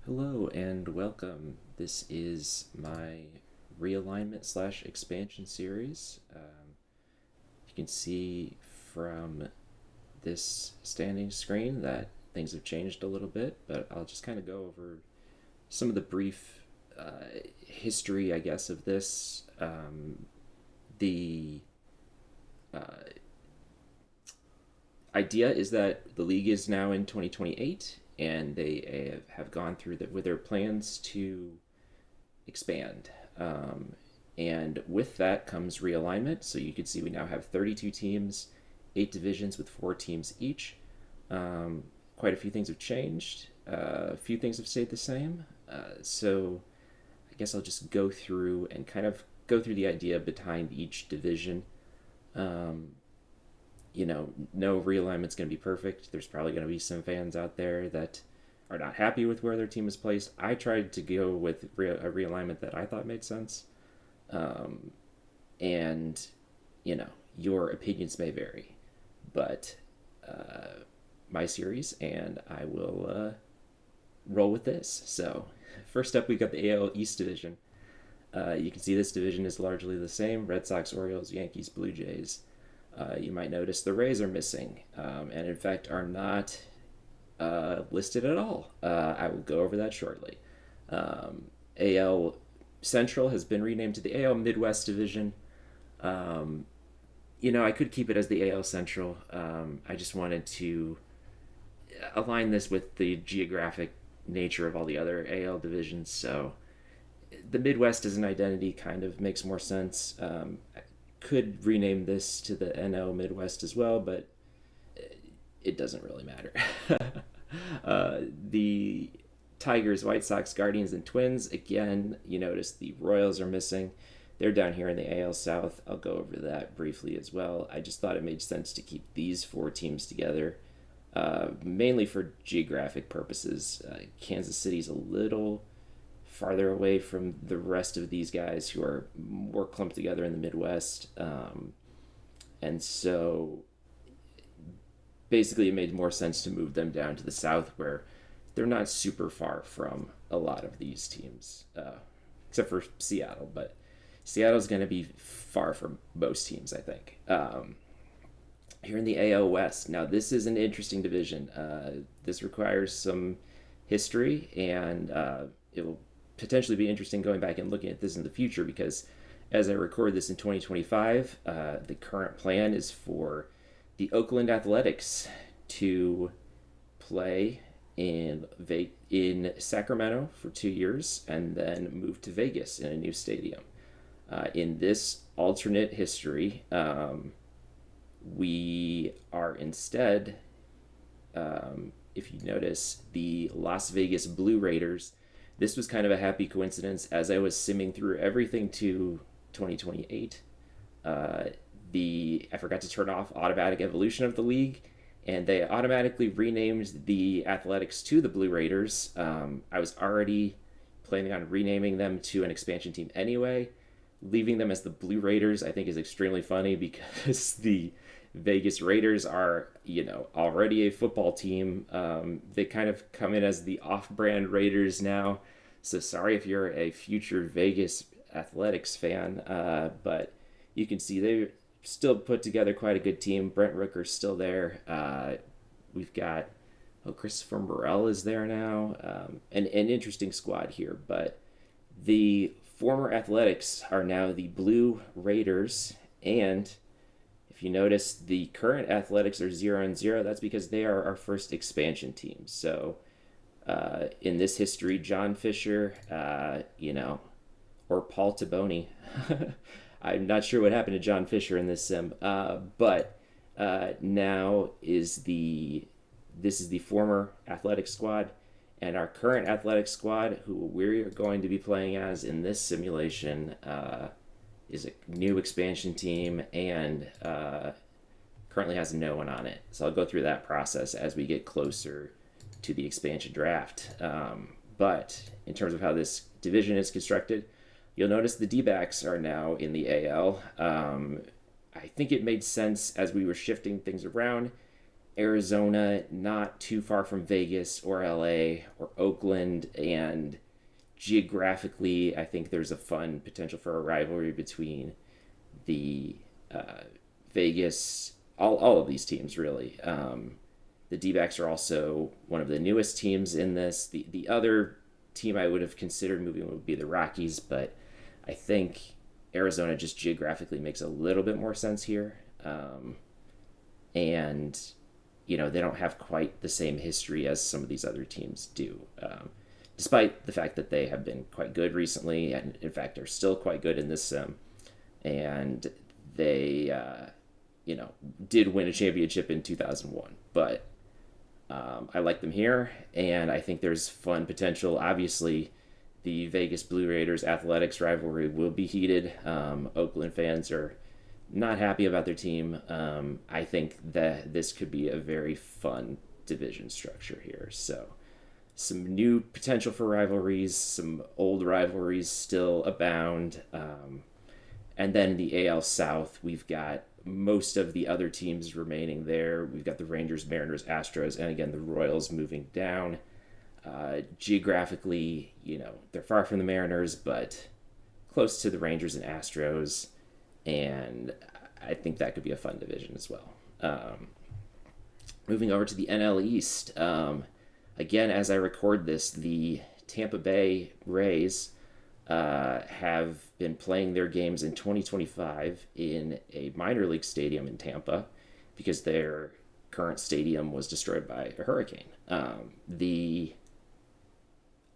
Hello and welcome. This is my realignment slash expansion series. You can see from this standing screen that things have changed a little bit, but I'll just kind of go over some of the brief history, I guess, of this. The idea is that the league is now in 2028 and they have gone through with their plans to expand. And with that comes realignment. So you can see we now have 32 teams, 8 divisions with 4 teams each. Quite a few things have changed. A few things have stayed the same. So I guess I'll just go through and kind of go through the idea behind each division. Um, no realignment's going to be perfect. There's probably going to be some fans out there that are not happy with where their team is placed. I tried to go with a realignment that I thought made sense. Um, and, your opinions may vary. But my series, and I will roll with this. So, first up, we've got the AL East Division. You can see this division is largely the same: Red Sox, Orioles, Yankees, Blue Jays. You might notice the Rays are missing, and in fact are not listed at all. I will go over that shortly. AL Central has been renamed to the AL Midwest Division. Um, I could keep it as the AL Central. I just wanted to align this with the geographic nature of all the other AL divisions. So the Midwest as an identity kind of makes more sense. I could rename this to the NL Midwest as well, but it doesn't really matter. The Tigers, White Sox, Guardians, and Twins. Again, you notice the Royals are missing. They're down here in the AL South. I'll go over that briefly as well. I just thought it made sense to keep these 4 teams together, mainly for geographic purposes. Kansas City's a little farther away from the rest of these guys who are more clumped together in the Midwest. And so basically it made more sense to move them down to the South where they're not super far from a lot of these teams, except for Seattle. But Seattle's going to be far from most teams, I think. Here in the AL West, now this is an interesting division. This requires some history, and it will potentially be interesting going back and looking at this in the future because as I record this in 2025, the current plan is for the Oakland Athletics to play in Sacramento for 2 years and then move to Vegas in a new stadium. In this alternate history, we are instead, if you notice, the Las Vegas Blue Raiders. This was kind of a happy coincidence as I was simming through everything to 2028. I forgot to turn off automatic evolution of the league, and they automatically renamed the Athletics to the Blue Raiders. I was already planning on renaming them to an expansion team anyway. Leaving them as the Blue Raiders, I think, is extremely funny because the Vegas Raiders are, already a football team. They kind of come in as the off-brand Raiders now. So sorry if you're a future Vegas Athletics fan, but you can see they still put together quite a good team. Brent Rooker's still there. We've got Christopher Morel is there now. An interesting squad here, but the former Athletics are now the Blue Raiders, and if you notice, the current Athletics are 0-0. That's because they are our first expansion team. So, in this history, John Fisher, or Paul Taboni. I'm not sure what happened to John Fisher in this sim, but now this is the former Athletic squad, and our current Athletic squad, who we're going to be playing as in this simulation, is a new expansion team and currently has no one on it. So I'll go through that process as we get closer to the expansion draft. But in terms of how this division is constructed, you'll notice the D-backs are now in the AL. I think it made sense as we were shifting things around Arizona, not too far from Vegas or LA or Oakland, and geographically, I think there's a fun potential for a rivalry between the Vegas, all of these teams, really. The D-backs are also one of the newest teams in this. The other team I would have considered moving would be the Rockies, but I think Arizona just geographically makes a little bit more sense here. And, they don't have quite the same history as some of these other teams do. Despite the fact that they have been quite good recently, and in fact are still quite good in this sim. And they, did win a championship in 2001. But I like them here, and I think there's fun potential. Obviously, the Vegas Blue Raiders Athletics rivalry will be heated. Oakland fans are not happy about their team. I think that this could be a very fun division structure here. So, some new potential for rivalries, some old rivalries still abound. And then in the AL South, we've got most of the other teams remaining there. We've got the Rangers, Mariners, Astros, and again, the Royals moving down. Geographically, they're far from the Mariners, but close to the Rangers and Astros. And I think that could be a fun division as well. Moving over to the NL East. Again, as I record this, the Tampa Bay Rays have been playing their games in 2025 in a minor league stadium in Tampa because their current stadium was destroyed by a hurricane. The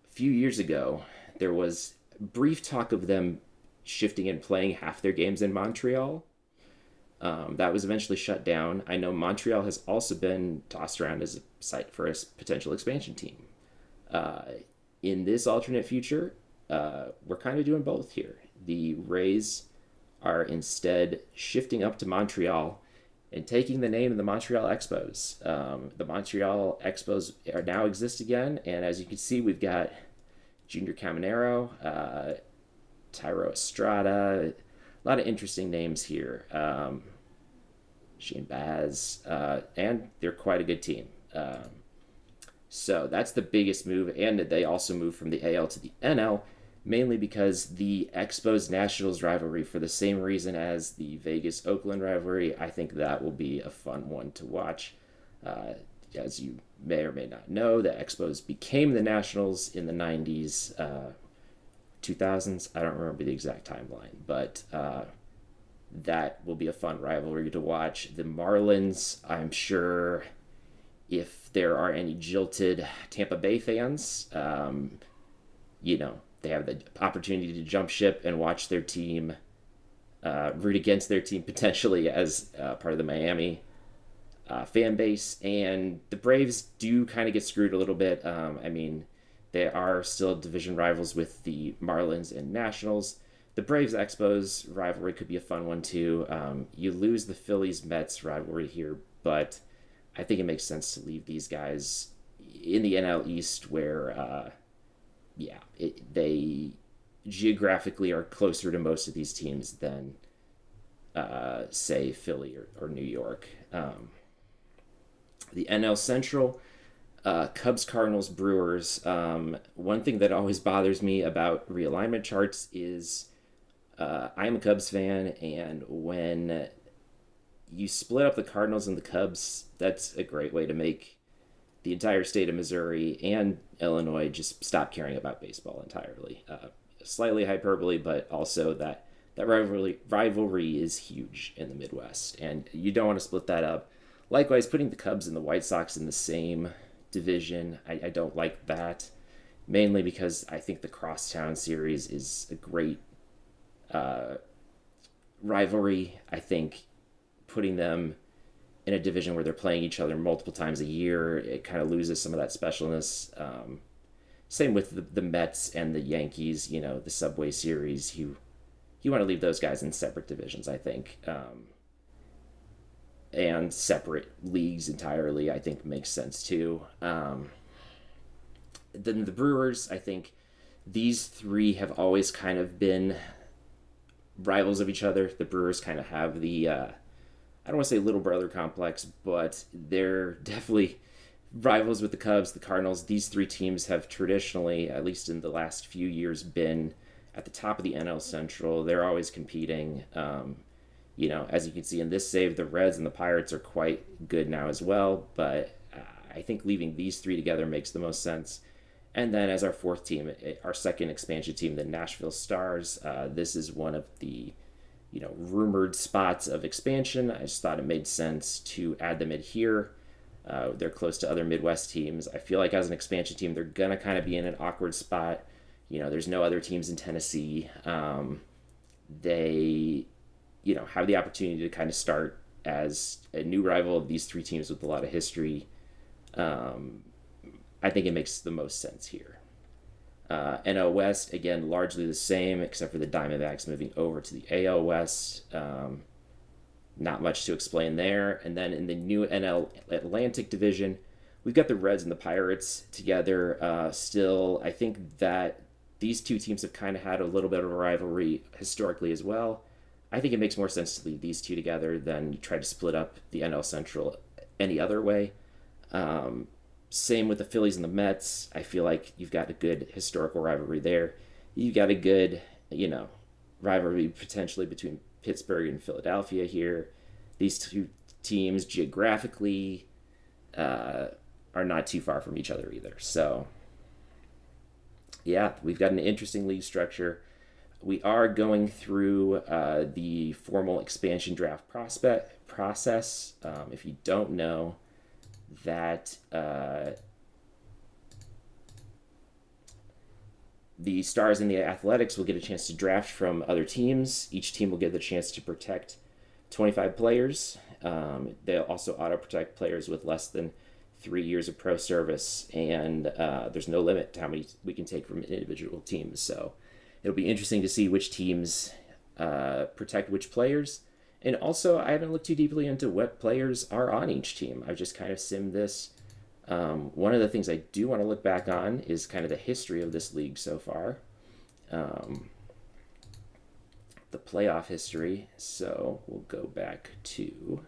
few years ago, there was brief talk of them shifting and playing half their games in Montreal. That was eventually shut down. I know Montreal has also been tossed around as a site for a potential expansion team. In this alternate future, we're kind of doing both here. The Rays are instead shifting up to Montreal and taking the name of the Montreal Expos. The Montreal Expos are now exist again, and as you can see, we've got Junior Caminero, Tyro Estrada, a lot of interesting names here. Shane Baz, and they're quite a good team. So that's the biggest move, and they also moved from the AL to the NL, mainly because the Expos Nationals rivalry, for the same reason as the Vegas Oakland rivalry, I think that will be a fun one to watch. As you may or may not know, the Expos became the Nationals in the 90s, 2000s. I don't remember the exact timeline, but that will be a fun rivalry to watch. The Marlins, I'm sure, if there are any jilted Tampa Bay fans, they have the opportunity to jump ship and watch their team, root against their team potentially as part of the Miami fan base. And the Braves do kind of get screwed a little bit. They are still division rivals with the Marlins and Nationals. The Braves Expos rivalry could be a fun one too. You lose the Phillies Mets rivalry here, but I think it makes sense to leave these guys in the NL East where, they geographically are closer to most of these teams than, say, Philly or New York. The NL Central, Cubs, Cardinals, Brewers. One thing that always bothers me about realignment charts is I'm a Cubs fan, and when you split up the Cardinals and the Cubs, that's a great way to make the entire state of Missouri and Illinois just stop caring about baseball entirely. Slightly hyperbole, but also that rivalry is huge in the Midwest, and you don't want to split that up. Likewise, putting the Cubs and the White Sox in the same division, I don't like that, mainly because I think the Crosstown series is a great rivalry. I think putting them in a division where they're playing each other multiple times a year, it kind of loses some of that specialness. Same with the Mets and the Yankees, the Subway Series. You want to leave those guys in separate divisions, I think. And separate leagues entirely, I think, makes sense too. Then the Brewers, I think these three have always kind of been rivals of each other. The Brewers kind of have the I don't want to say little brother complex, but they're definitely rivals with the Cubs, the Cardinals. These three teams have traditionally, at least in the last few years, been at the top of the NL Central. They're always competing. As you can see in this save, the Reds and the Pirates are quite good now as well. But I think leaving these three together makes the most sense. And then as our fourth team, our second expansion team, the Nashville Stars. This is one of the rumored spots of expansion. I just thought it made sense to add them in here. They're close to other Midwest teams. I feel like as an expansion team, they're going to kind of be in an awkward spot. There's no other teams in Tennessee. They, have the opportunity to kind of start as a new rival of these three teams with a lot of history. I think it makes the most sense here. NL West, again, largely the same, except for the Diamondbacks moving over to the AL West. Not much to explain there. And then in the new NL Atlantic division, we've got the Reds and the Pirates together. Still, I think that these two teams have kind of had a little bit of a rivalry historically as well. I think it makes more sense to leave these two together than try to split up the NL Central any other way. Same with the Phillies and the Mets. I feel like you've got a good historical rivalry there. You've got a good, rivalry potentially between Pittsburgh and Philadelphia here. These two teams geographically are not too far from each other either. So, yeah, we've got an interesting league structure. We are going through the formal expansion draft process. If you don't know, that the Stars and the Athletics will get a chance to draft from other teams. Each team will get the chance to protect 25 players. They'll also auto-protect players with less than 3 years of pro service, and there's no limit to how many we can take from individual teams. So it'll be interesting to see which teams protect which players. And also, I haven't looked too deeply into what players are on each team. I've just kind of simmed this. One of the things I do want to look back on is kind of the history of this league so far. The playoff history. So we'll go back to...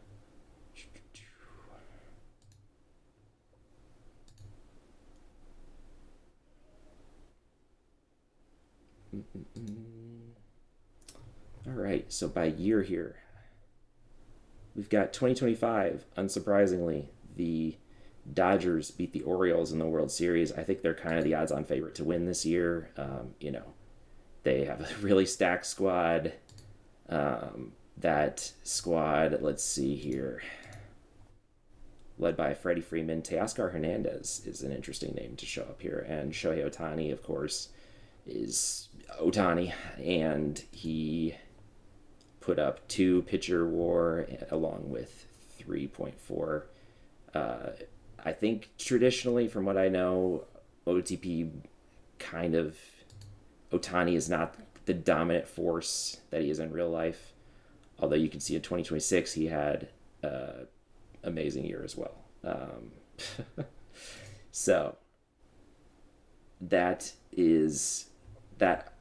All right, so by year here, we've got 2025. Unsurprisingly, the Dodgers beat the Orioles in the World Series. I think they're kind of the odds-on favorite to win this year. They have a really stacked squad. That squad, let's see here, led by Freddie Freeman. Teoscar Hernandez is an interesting name to show up here. And Shohei Ohtani, of course, is Ohtani. And he put up 2 pitcher WAR along with 3.4. I think traditionally, from what I know, OOTP kind of... Ohtani is not the dominant force that he is in real life. Although you can see in 2026 he had an amazing year as well. So that is that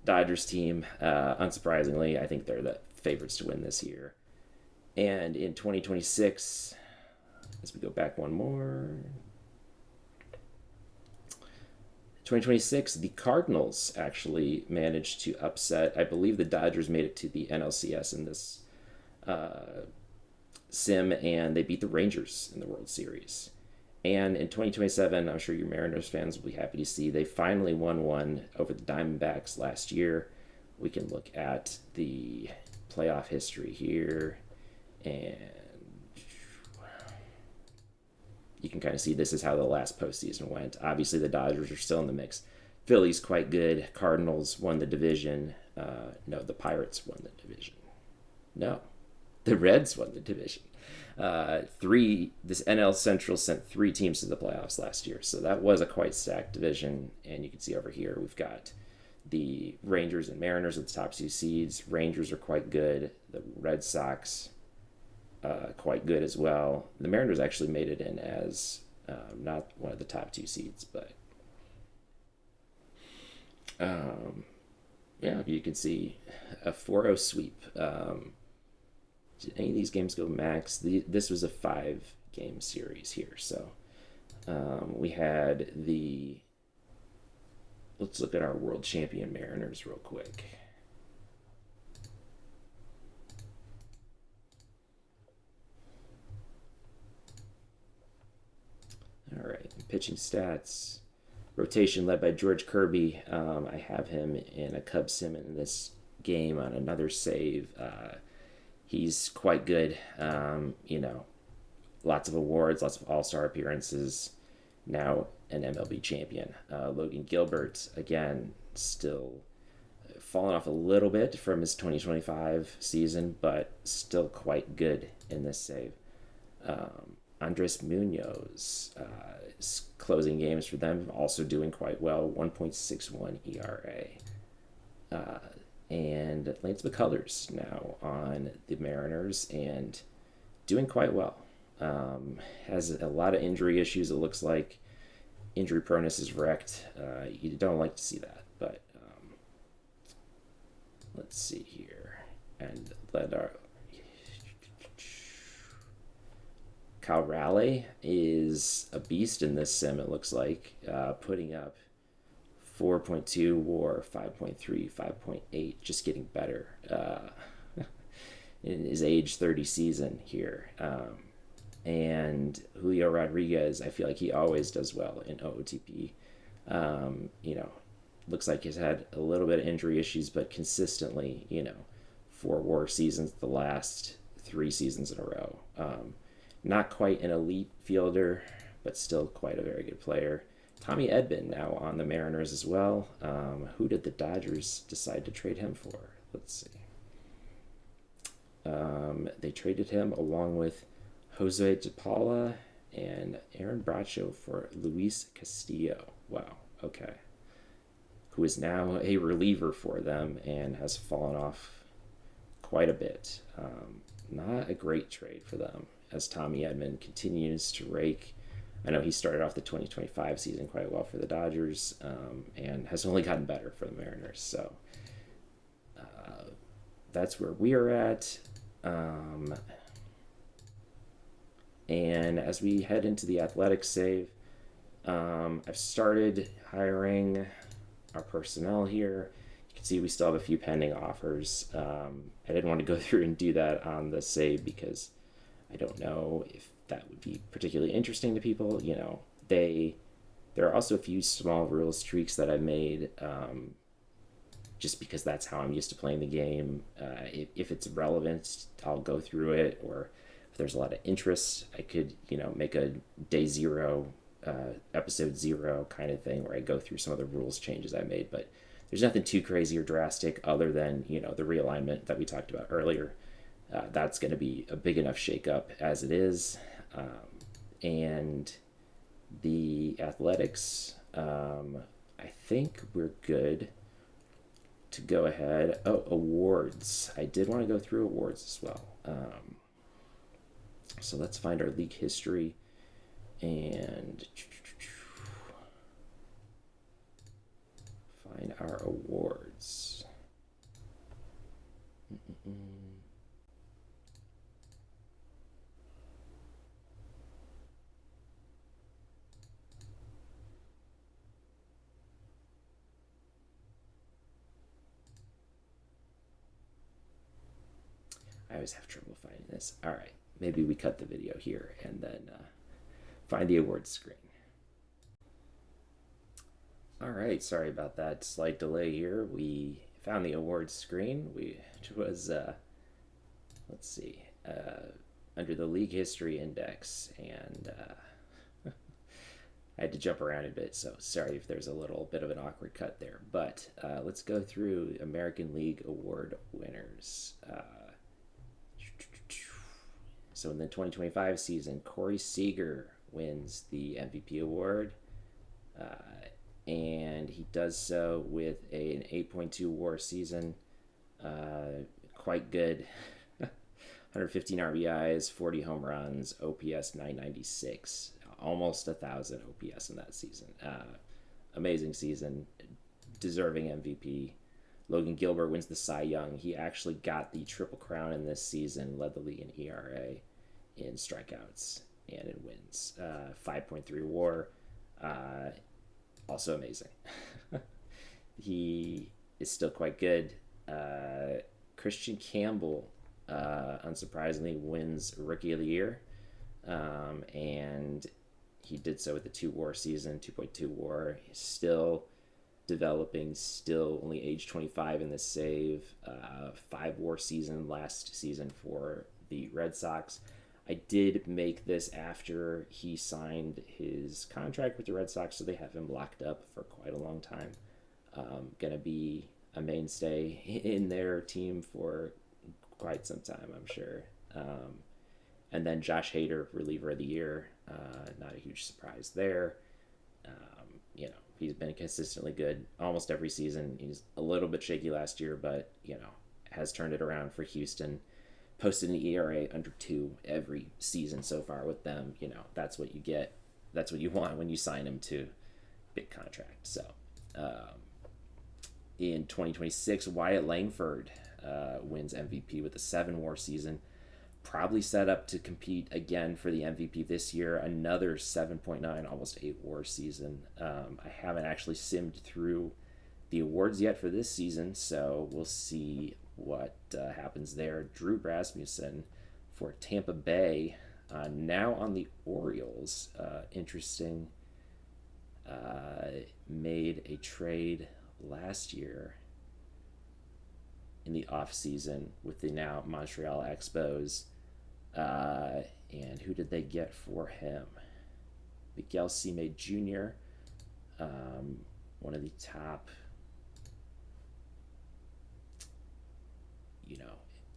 Dodgers team. Unsurprisingly, I think they're the favorites to win this year. And in 2026, as we go back one more, 2026, the Cardinals actually managed to upset. I believe the Dodgers made it to the NLCS in this sim, and they beat the Rangers in the World Series. And in 2027, I'm sure your Mariners fans will be happy to see they finally won one over the Diamondbacks last year. We can look at the playoff history here, and you can kind of see this is how the last postseason went. Obviously, the Dodgers are still in the mix. Phillies quite good. Cardinals won the division. No, the Pirates won the division. No, the Reds won the division. This NL Central sent 3 teams to the playoffs last year, so that was a quite stacked division. And you can see over here we've got the Rangers and Mariners at the top 2 seeds. Rangers are quite good. The Red Sox quite good as well. The Mariners actually made it in as not one of the top 2 seeds, but yeah, you can see a 4-0 sweep. Did any of these games go max? This was a 5-game series here. So we had the. Let's look at our world champion Mariners real quick. All right, pitching stats. Rotation led by George Kirby. I have him in a Cub sim in this game on another save. He's quite good. Lots of awards, lots of All-Star appearances. Now an MLB champion. Logan Gilbert, again, still fallen off a little bit from his 2025 season, but still quite good in this save. Andres Munoz is closing games for them, also doing quite well, 1.61 ERA. And Lance McCullers now on the Mariners and doing quite well. Has a lot of injury issues, it looks like. Injury proneness is wrecked. You don't like to see that, but let's see here. And let our Kyle Raleigh is a beast in this sim, it looks like, putting up 4.2 WAR, 5.3, 5.8, just getting better in his age 30 season here. And Julio Rodriguez, I feel like he always does well in OOTP. Looks like he's had a little bit of injury issues, but consistently, 4 WAR seasons the last 3 seasons in a row. Not quite an elite fielder, but still quite a very good player. Tommy Edman now on the Mariners as well. Who did the Dodgers decide to trade him for? Let's see. They traded him along with Jose De Paula and Aaron Bracho for Luis Castillo. Wow, okay. Who is now a reliever for them and has fallen off quite a bit. Not a great trade for them as Tommy Edman continues to rake. I know he started off the 2025 season quite well for the Dodgers and has only gotten better for the Mariners. So that's where we are at. And as we head into the Athletics save, I've started hiring our personnel here. You can see we still have a few pending offers. I didn't want to go through and do that on the save because I don't know if that would be particularly interesting to people. There are also a few small rules tweaks that I made just because that's how I'm used to playing the game. If it's relevant, I'll go through it, or if there's a lot of interest, I could, make a day 0, episode 0 kind of thing where I go through some of the rules changes I made. But there's nothing too crazy or drastic other than, the realignment that we talked about earlier. That's going to be a big enough shakeup as it is. And the Athletics, I think we're good to go ahead. Oh, awards. I did want to go through awards as well. So let's find our league history and find our awards. I always have trouble finding this. All right, maybe we cut the video here and then find the awards screen. All right, sorry about that slight delay here. We found the awards screen, which was, let's see, under the league history index, and I had to jump around a bit, so sorry if there's a little bit of an awkward cut there. But let's go through American League Award winners. So in the 2025 season, Corey Seager wins the MVP award, and he does so with an 8.2 WAR season. Quite good. 115 RBIs, 40 home runs, OPS 996, almost 1,000 OPS in that season. Amazing season, deserving MVP. Logan Gilbert wins the Cy Young. He actually got the Triple Crown in this season, led the league in ERA, in strikeouts, and in wins. 5.3 WAR, also amazing. He is still quite good. Christian Campbell, unsurprisingly, wins Rookie of the Year, and he did so with a 2 WAR season, 2.2 WAR. He's still developing, still only age 25 in the save. 5 WAR season last season for the Red Sox. I did make this after he signed his contract with the Red Sox, so they have him locked up for quite a long time. Gonna be a mainstay in their team for quite some time, I'm sure. And then Josh Hader, reliever of the year. Not a huge surprise there. He's been consistently good almost every season. He's a little bit shaky last year, but, has turned it around for Houston. Posted an ERA under 2 every season so far with them. That's what you get. That's what you want when you sign him to big contract. So, in 2026, Wyatt Langford wins MVP with a 7 WAR season. Probably set up to compete again for the MVP this year. Another 7.9, almost 8 WAR season. I haven't actually simmed through the awards yet for this season, so we'll see what happens there. Drew Rasmussen for Tampa Bay, now on the Orioles. Interesting. Made a trade last year in the offseason with the now Montreal Expos. And who did they get for him? Miguel Cime Jr., one of the top,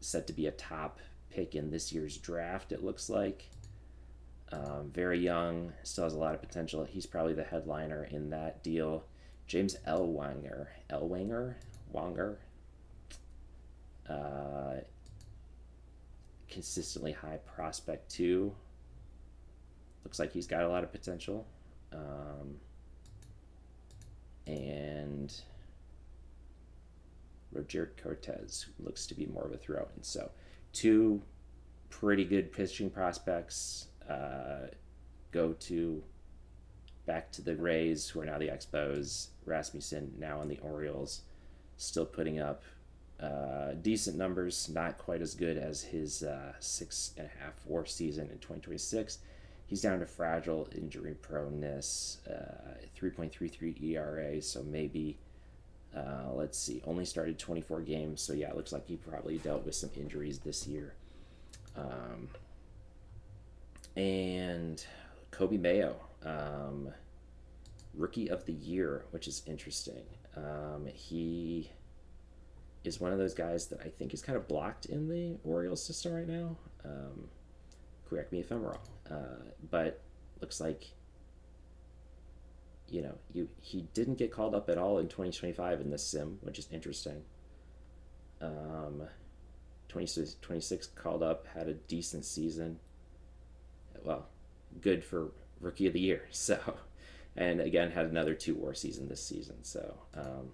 set to be a top pick in this year's draft, it looks like. Very young, still has a lot of potential. He's probably the headliner in that deal. James Ellwanger, consistently high prospect too. Looks like he's got a lot of potential. And Roger Cortez looks to be more of a throw-in. So 2 pretty good pitching prospects. Go back to the Rays, who are now the Expos. Rasmussen now on the Orioles, still putting up decent numbers, not quite as good as his 6.5 WAR season in 2026. He's down to fragile injury proneness, 3.33 ERA, so maybe, let's see, only started 24 games, so yeah, it looks like he probably dealt with some injuries this year. And Kobe Mayo, Rookie of the Year, which is interesting. He is one of those guys that I think is kind of blocked in the Orioles system right now. Correct me if I'm wrong. But looks like, he didn't get called up at all in 2025 in this sim, which is interesting. 26 called up, had a decent season. Well, good for Rookie of the Year. So, and again, had another 2 WAR season this season. So, I'll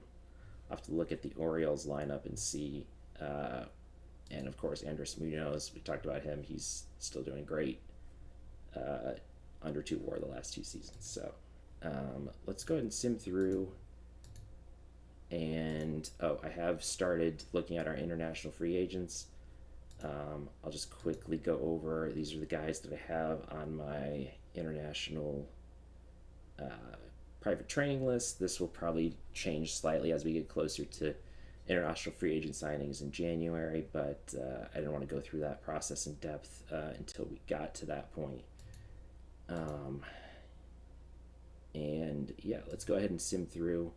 have to look at the Orioles lineup and see. And of course, Andres Munoz, we talked about him. He's still doing great. Under 2 WAR the last 2 seasons. So, let's go ahead and sim through. And, I have started looking at our international free agents. I'll just quickly go over. These are the guys that I have on my international private training list. This will probably change slightly as we get closer to international free agent signings in January, but I didn't want to go through that process in depth until we got to that point. And yeah, let's go ahead and sim through.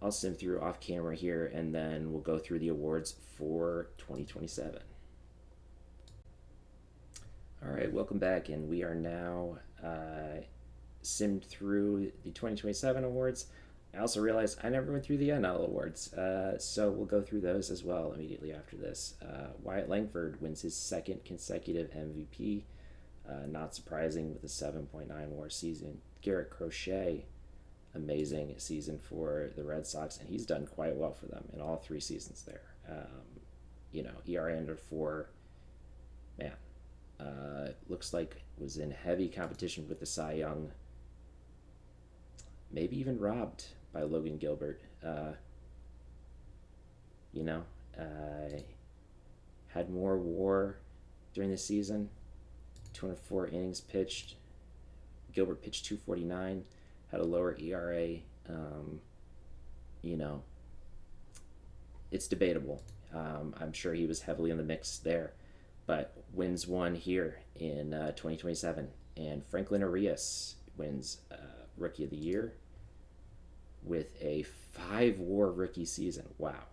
I'll sim through off camera here, and then we'll go through the awards for 2027. All right, welcome back, and we are now simmed through the 2027 awards. I also realized I never went through the NL awards, so we'll go through those as well immediately after this. Wyatt Langford wins his 2nd consecutive MVP, not surprising with a 7.9 WAR season. Garrett Crochet amazing season for the Red Sox, and he's done quite well for them in all 3 seasons there. ERA under 4, man. Looks like was in heavy competition with the Cy Young, maybe even robbed by Logan Gilbert. You know, had more WAR during the season. 204 innings pitched. Gilbert pitched 249, had a lower ERA. You know, it's debatable. I'm sure he was heavily in the mix there, but wins one here in 2027, and Franklin Arias wins Rookie of the Year with a 5 WAR rookie season. Wow.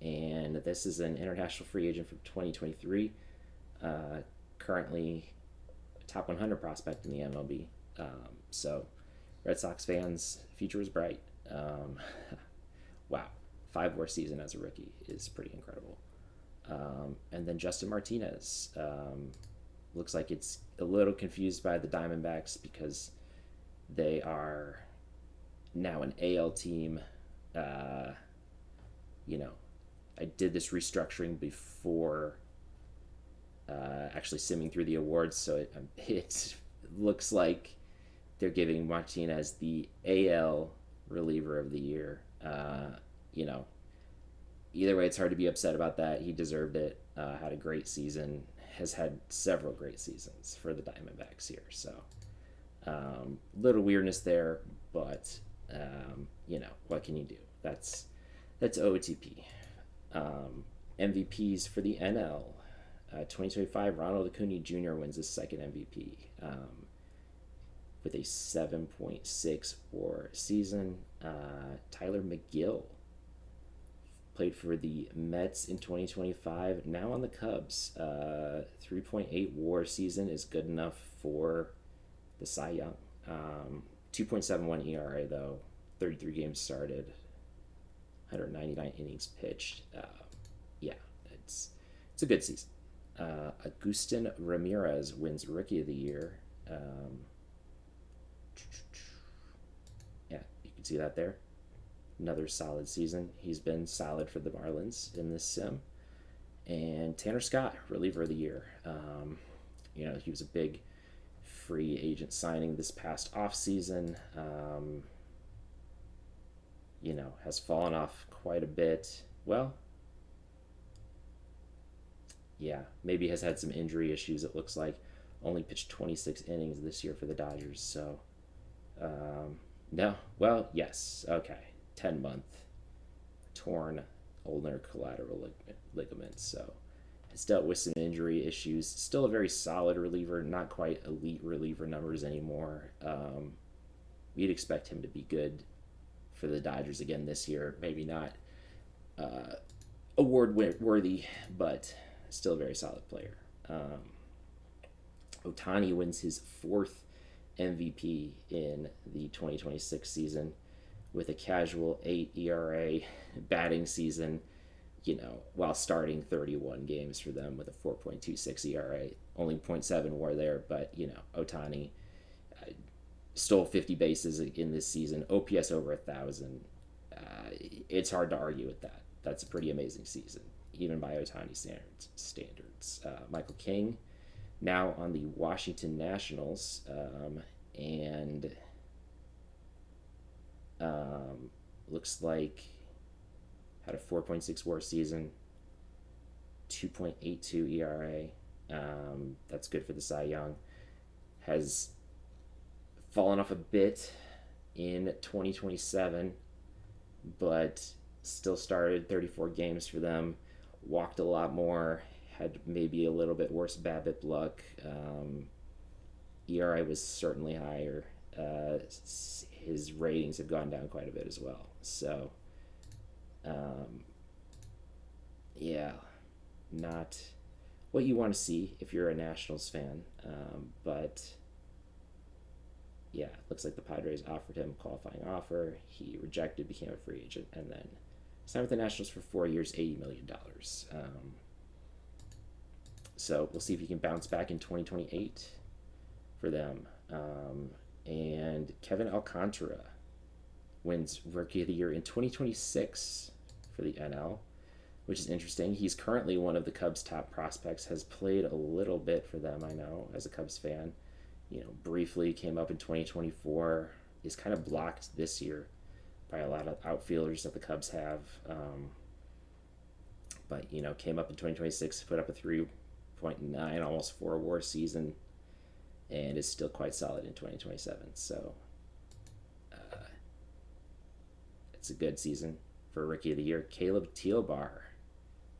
And this is an international free agent from 2023. Currently a top 100 prospect in the MLB. So Red Sox fans, future is bright. Wow. 5 WAR season as a rookie is pretty incredible. And then Justin Martinez. Looks like it's a little confused by the Diamondbacks because they are now an AL team. I did this restructuring before actually simming through the awards, so it looks like they're giving Martinez the AL reliever of the year. Either way, it's hard to be upset about that. He deserved it. Had a great season. Has had several great seasons for the Diamondbacks here. So, little weirdness there, but what can you do? That's OOTP. MVPs for the NL. 2025, Ronald Acuna Jr. wins his second MVP with a 7.6 WAR season. Tyler McGill played for the Mets in 2025, now on the Cubs. 3.8 WAR season is good enough for the Cy Young. 2.71 ERA, though. 33 games started, 199 innings pitched. It's a good season. Agustin Ramirez wins Rookie of the Year. You can see that there. Another solid season. He's been solid for the Marlins in this sim. And Tanner Scott, reliever of the year. He was a big free agent signing this past offseason. Has fallen off quite a bit. Well, yeah, maybe has had some injury issues, it looks like. Only pitched 26 innings this year for the Dodgers, so... no. Well, yes. Okay. 10-month torn ulnar collateral ligament, so has dealt with some injury issues. Still a very solid reliever, not quite elite reliever numbers anymore. We'd expect him to be good for the Dodgers again this year. Maybe not award worthy, but still a very solid player. Ohtani wins his 4th MVP in the 2026 season with a casual 8 ERA batting season, while starting 31 games for them with a 4.26 ERA. Only 0.7 WAR there, but, Ohtani stole 50 bases in this season, OPS over 1,000. It's hard to argue with that. That's a pretty amazing season, even by Ohtani standards. Michael King, now on the Washington Nationals, and looks like had a 4.6 WAR season, 2.82 ERA. That's good for the Cy Young. Has fallen off a bit in 2027, but still started 34 games for them. Walked a lot more. Had maybe a little bit worse BABIP luck. ERA was certainly higher. His ratings have gone down quite a bit as well. So, not what you want to see if you're a Nationals fan. But, looks like the Padres offered him a qualifying offer. He rejected, became a free agent, and then signed with the Nationals for 4 years, $80 million. So we'll see if he can bounce back in 2028 for them. And Kevin Alcantara wins Rookie of the Year in 2026 for the NL, which is interesting. He's currently one of the Cubs' top prospects, has played a little bit for them, I know, as a Cubs fan. Briefly came up in 2024, is kind of blocked this year by a lot of outfielders that the Cubs have. But, came up in 2026, put up a 3.9, almost 4 WAR season, and is still quite solid in 2027. So it's a good season for Rookie of the Year. Caleb Teobar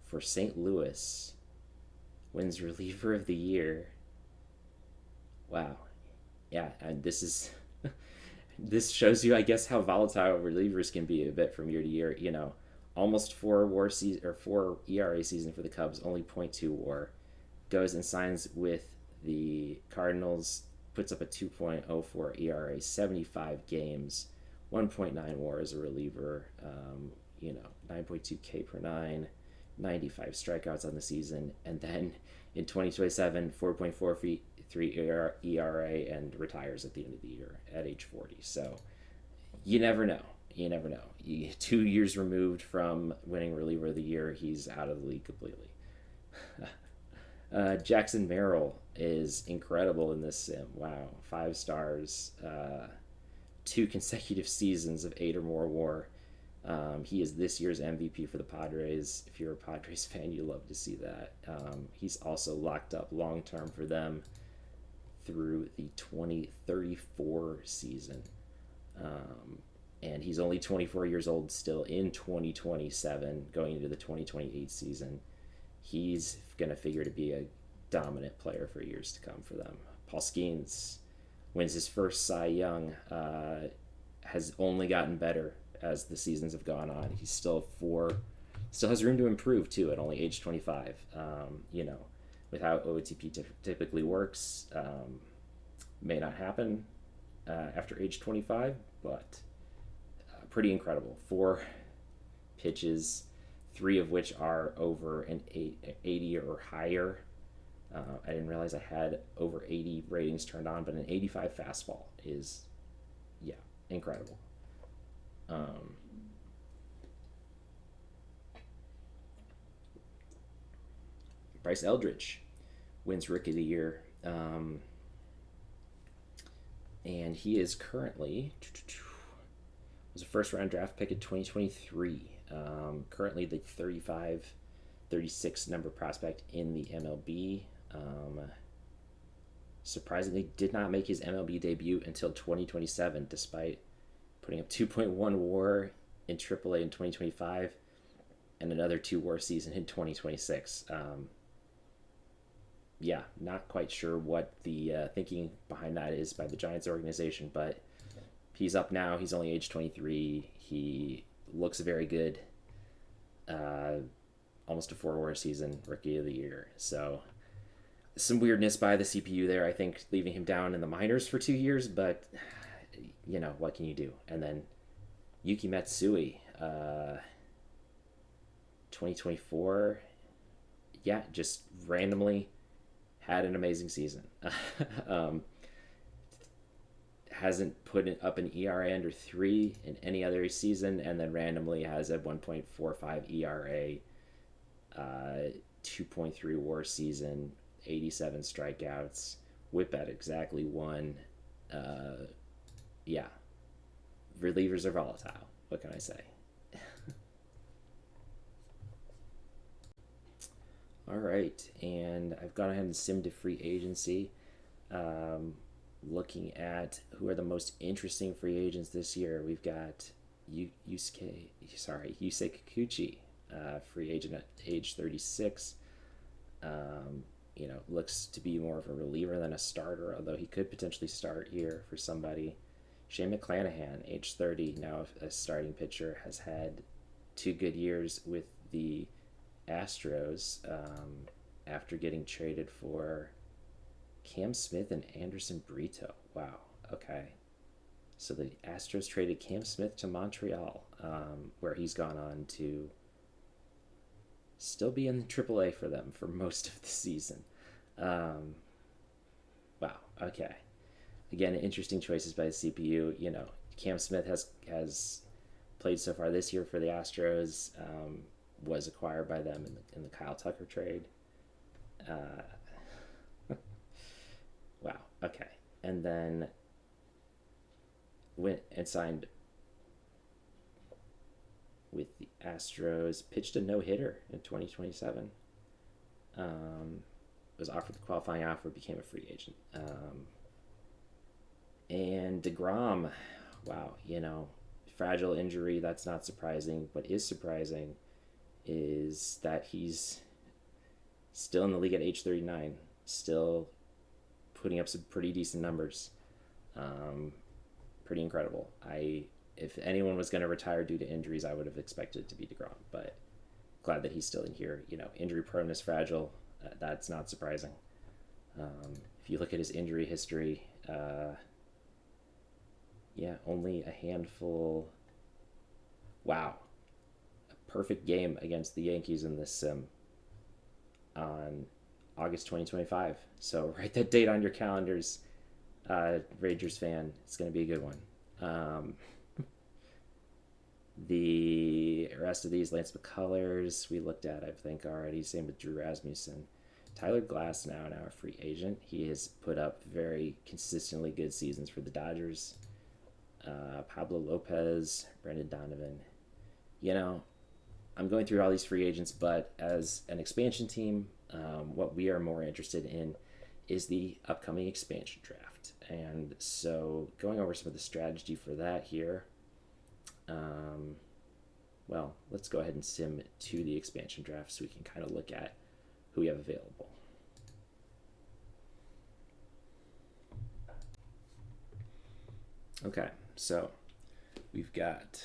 for St. Louis wins Reliever of the Year. Wow. Yeah, and this shows you, I guess, how volatile relievers can be a bit from year to year. Almost 4 WAR season or 4 ERA season for the Cubs, only .2 WAR. Goes and signs with the Cardinals, puts up a 2.04 ERA, 75 games, 1.9 WAR as a reliever. 9.2 K per 9, 95 strikeouts on the season, and then in 2027, 4.43 ERA and retires at the end of the year at age 40. So you never know. 2 years removed from winning Reliever of the Year, he's out of the league completely. Jackson Merrill is incredible in this sim. Wow, 5 stars, 2 consecutive seasons of 8 or more WAR. He is this year's MVP for the Padres. If you're a Padres fan, you love to see that. He's also locked up long term for them through the 2034 season. And he's only 24 years old still in 2027, going into the 2028 season. He's going to figure to be a dominant player for years to come for them. Paul Skeens wins his first Cy Young, has only gotten better as the seasons have gone on. He's still has room to improve too at only age 25. With how OOTP typically works, may not happen after age 25, but pretty incredible. 4 pitches, 3 of which are over an 80 or higher. I didn't realize I had over 80 ratings turned on, but an 85 fastball is, incredible. Bryce Eldridge wins Rookie of the Year. And he is currently was a first-round draft pick in 2023. Currently the 36 number prospect in the MLB. Surprisingly, did not make his MLB debut until 2027, despite putting up 2.1 WAR in AAA in 2025 and another 2 WAR season in 2026. Not quite sure what the thinking behind that is by the Giants organization, but he's up now. He's only age 23. He looks very good. Almost a 4 WAR season, Rookie of the Year. So some weirdness by the CPU there, I think, leaving him down in the minors for 2 years, but what can you do? And then Yuki Matsui, 2024, just randomly had an amazing season. Hasn't put up an ERA under 3 in any other season, and then randomly has a 1.45 ERA, 2.3 WAR season, 87 strikeouts, whip at exactly 1. Relievers are volatile. What can I say? All right, and I've gone ahead and simmed to free agency. Looking at who are the most interesting free agents this year, we've got Yusei Kikuchi, free agent at age 36. Looks to be more of a reliever than a starter, although he could potentially start here for somebody. Shane McClanahan, age 30, now a starting pitcher, has had 2 good years with the Astros after getting traded for Cam Smith and Anderson Brito. Wow, okay. So the Astros traded Cam Smith to Montreal, where he's gone on to still be in AAA for them for most of the season. Wow, okay. Again, interesting choices by the CPU. You know, Cam Smith has played so far this year for the Astros. Was acquired by them in the Kyle Tucker trade. Uh, wow. Okay, and then went and signed with the Astros. Pitched a no hitter in 2027. Was offered the qualifying offer, became a free agent. And DeGrom, wow, you know, fragile injury. That's not surprising. What is surprising is that he's still in the league at age 39, still putting up some pretty decent numbers. Pretty incredible. If anyone was going to retire due to injuries, I would have expected it to be DeGrom, but glad that he's still in here. You know, injury proneness, fragile. That's not surprising. If you look at his injury history, yeah, only a handful. Wow. A perfect game against the Yankees in this sim on August 2025. So write that date on your calendars, Rangers fan. It's going to be a good one. The rest of these, Lance McCullers, we looked at, I think, already. Same with Drew Rasmussen. Tyler Glass now a free agent. He has put up very consistently good seasons for the Dodgers. Pablo Lopez, Brendan Donovan. You know, I'm going through all these free agents, but as an expansion team, what we are more interested in is the upcoming expansion draft. And so going over some of the strategy for that here, well, let's go ahead and sim to the expansion draft so we can kind of look at who we have available. Okay, so we've got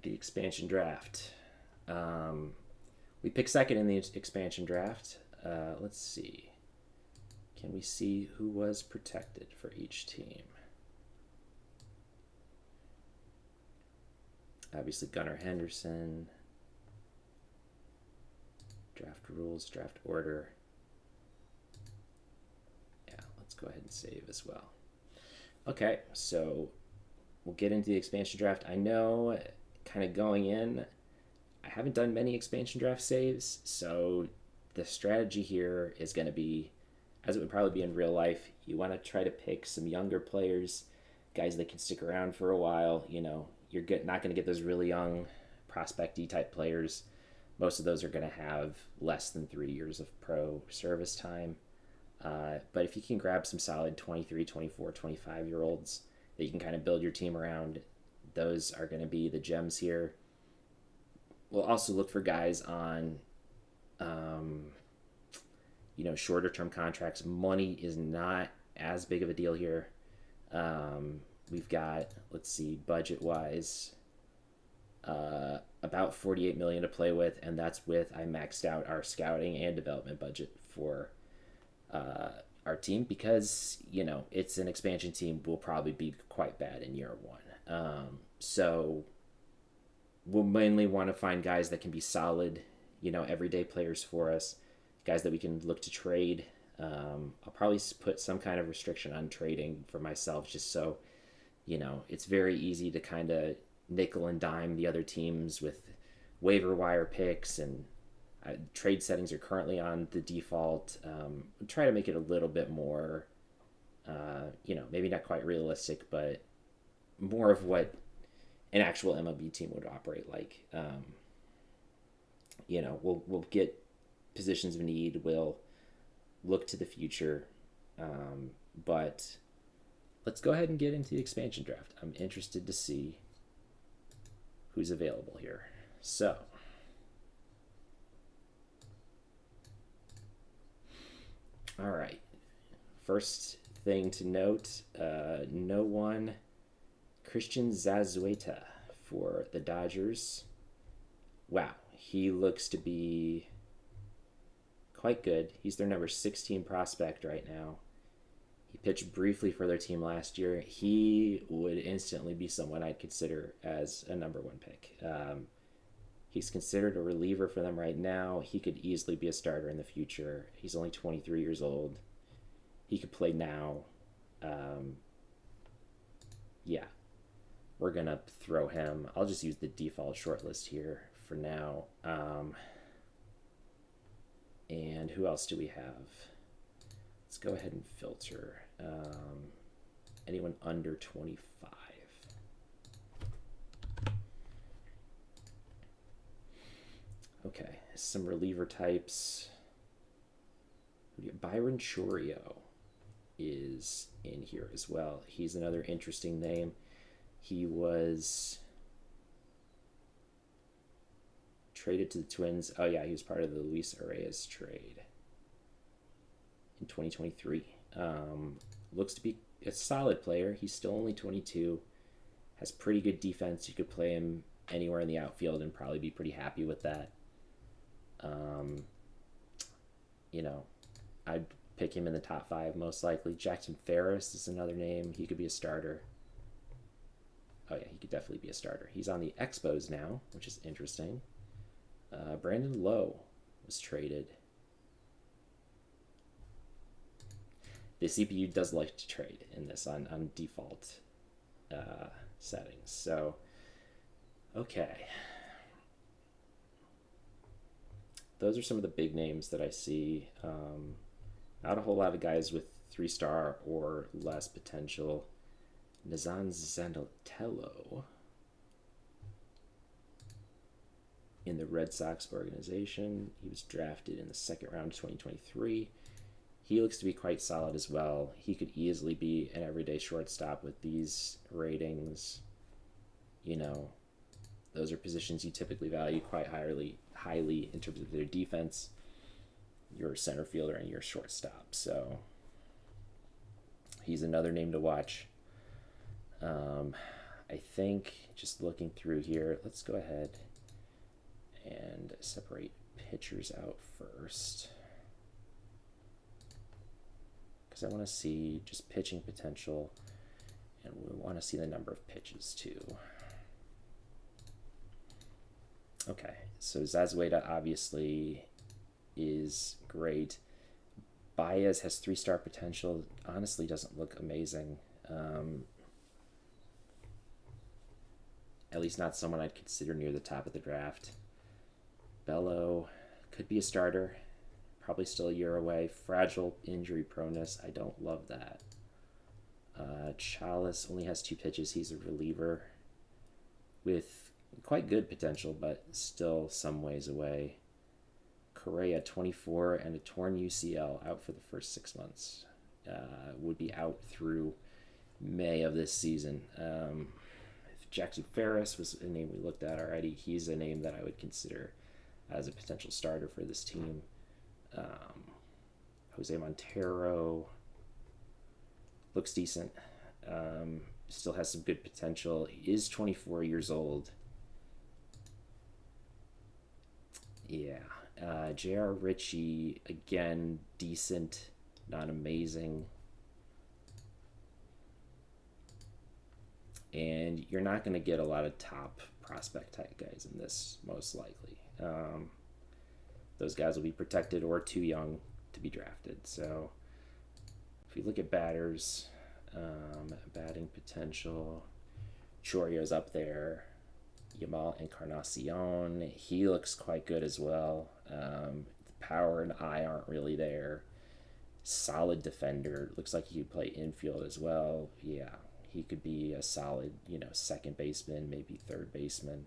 the expansion draft. We picked second in the expansion draft. Let's see. Can we see who was protected for each team? Obviously, Gunnar Henderson. Draft rules, draft order. Yeah, let's go ahead and save as well. Okay, so we'll get into the expansion draft. I know, kind of going in, I haven't done many expansion draft saves, so the strategy here is going to be, as it would probably be in real life, you want to try to pick some younger players, guys that can stick around for a while. You know, you're not going to get those really young prospect-y type players. Most of those are going to have less than 3 years of pro service time. But if you can grab some solid 23, 24, 25-year-olds that you can kind of build your team around, those are going to be the gems here. We'll also look for guys on, you know, shorter term contracts. Money is not as big of a deal here. We've got, let's see, budget wise, about $48 million to play with, and that's with, I maxed out our scouting and development budget for our team because, you know, it's an expansion team. We'll probably be quite bad in year one. So we'll mainly want to find guys that can be solid, you know, everyday players for us, guys that we can look to trade. I'll probably put some kind of restriction on trading for myself just so, you know, it's very easy to kind of nickel and dime the other teams with waiver wire picks, and trade settings are currently on the default. Try to make it a little bit more, you know, maybe not quite realistic, but more of what an actual MLB team would operate like. You know, we'll get positions of need. We'll look to the future, but let's go ahead and get into the expansion draft. I'm interested to see who's available here. So, all right. First thing to note, no one, Christian Zazueta for the Dodgers. Wow, he looks to be quite good. He's their number 16 prospect right now. He pitched briefly for their team last year. He would instantly be someone I'd consider as a number one pick. He's considered a reliever for them right now. He could easily be a starter in the future. He's only 23 years old. He could play now. Um, yeah, we're going to throw him. I'll just use the default shortlist here for now. And who else do we have? Let's go ahead and filter. Anyone under 25? Okay, some reliever types. Byron Chorio is in here as well. He's another interesting name. He was traded to the Twins. Oh yeah, he was part of the Luis Arias trade in 2023. Looks to be a solid player. He's still only 22. Has pretty good defense. You could play him anywhere in the outfield and probably be pretty happy with that. You know, I'd pick him in the top 5 most likely. Jackson Ferris is another name. He could be a starter. Oh yeah, he could definitely be a starter. He's on the Expos now, which is interesting. Brandon Lowe was traded. The CPU does like to trade in this on default settings. So, okay. Those are some of the big names that I see. Not a whole lot of guys with 3-star or less potential. Nazan Zanatello in the Red Sox organization. He was drafted in the second round of 2023. He looks to be quite solid as well. He could easily be an everyday shortstop with these ratings. You know, those are positions you typically value quite highly in terms of their defense, your center fielder, and your shortstop. So he's another name to watch. I think just looking through here, let's go ahead and separate pitchers out first, because I want to see just pitching potential, and we want to see the number of pitches too. Okay, so Zazueta obviously is great. Baez has 3-star potential. Honestly, doesn't look amazing. At least not someone I'd consider near the top of the draft. Bello could be a starter. Probably still a year away. Fragile injury proneness. I don't love that. Chalice only has 2 pitches. He's a reliever with quite good potential, but still some ways away. Correa, 24, and a torn UCL, out for the first 6 months. Would be out through May of this season. If Jackson Ferris was a name we looked at already, he's a name that I would consider as a potential starter for this team. Jose Montero looks decent. Still has some good potential. He is 24 years old. Yeah. J.R. Ritchie, again, decent, not amazing. And you're not going to get a lot of top prospect type guys in this, most likely. Those guys will be protected or too young to be drafted. So if you look at batters, batting potential, Chorio's up there. Yamal Encarnacion, he looks quite good as well. The power and eye aren't really there. Solid defender. Looks like he could play infield as well. Yeah, he could be a solid, second baseman, maybe third baseman.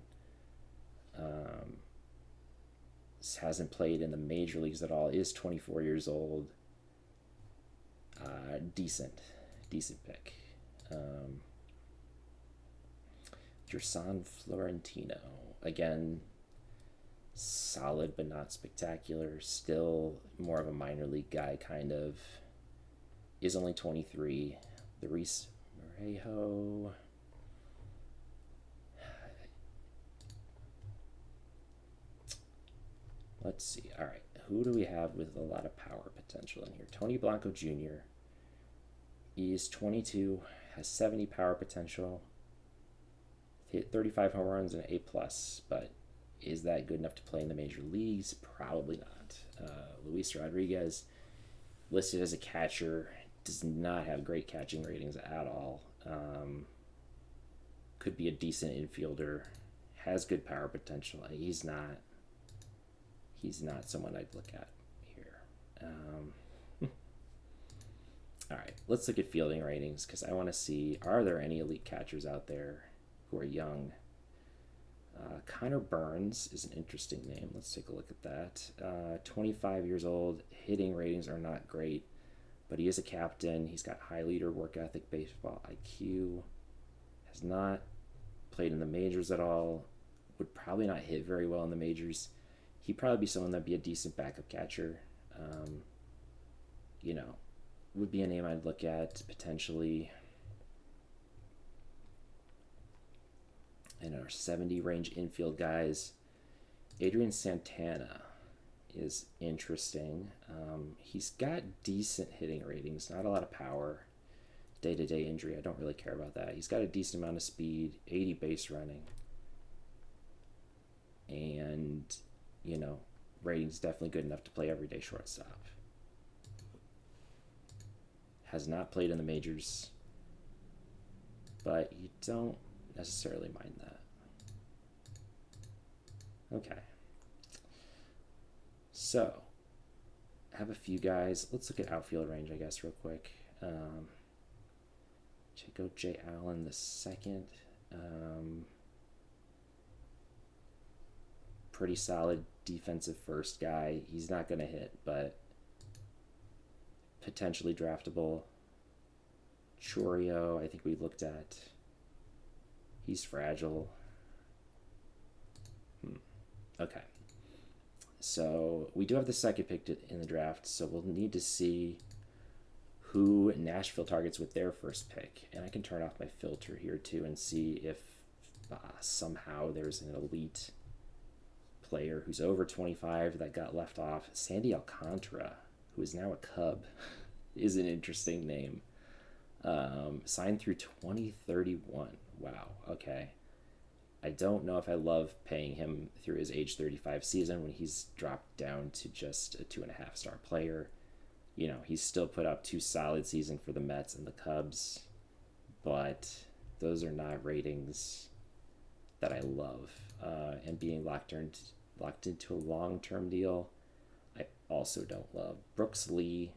Hasn't played in the major leagues at all. Is 24 years old. Decent pick. Gerson Florentino, again, solid but not spectacular. Still more of a minor league guy, kind of. Is only 23. Luis Morejo. Let's see. All right, who do we have with a lot of power potential in here? Tony Blanco Jr. He's 22, has 70 power potential. Hit 35 home runs and an A+, but Is that good enough to play in the major leagues? Probably not. Luis Rodriguez, listed as a catcher, does not have great catching ratings at all. Could be a decent infielder, has good power potential. He's not someone I'd look at here. All right, let's look at fielding ratings because I want to see, are there any elite catchers out there who are young? Connor Burns is an interesting name. Let's take a look at that. 25 years old. Hitting ratings are not great, but he is a captain. He's got high leader work ethic, baseball IQ. Has not played in the majors at all. Would probably not hit very well in the majors. He'd probably be someone that'd be a decent backup catcher. Would be a name I'd look at potentially. And our 70 range infield guys, Adrian Santana is interesting. He's got decent hitting ratings, not a lot of power. Day-to-day injury, I don't really care about that. He's got a decent amount of speed, 80 base running. And, ratings definitely good enough to play everyday shortstop. Has not played in the majors, but you don't necessarily mind that. Okay. So, I have a few guys. Let's look at outfield range, I guess, real quick. Go Jay Allen the second. Pretty solid defensive first guy. He's not going to hit, but potentially draftable. Chorio, I think we looked at. He's fragile. Okay. So we do have the second pick in the draft, so we'll need to see who Nashville targets with their first pick. And I can turn off my filter here too and see if somehow there's an elite player who's over 25 that got left off. Sandy Alcantara, who is now a Cub, is an interesting name. Signed through 2031. Wow, okay. I don't know if I love paying him through his age 35 season when he's dropped down to just a 2.5 star player. He's still put up 2 solid seasons for the Mets and the Cubs, but those are not ratings that I love. And being locked into a long-term deal, I also don't love. Brooks Lee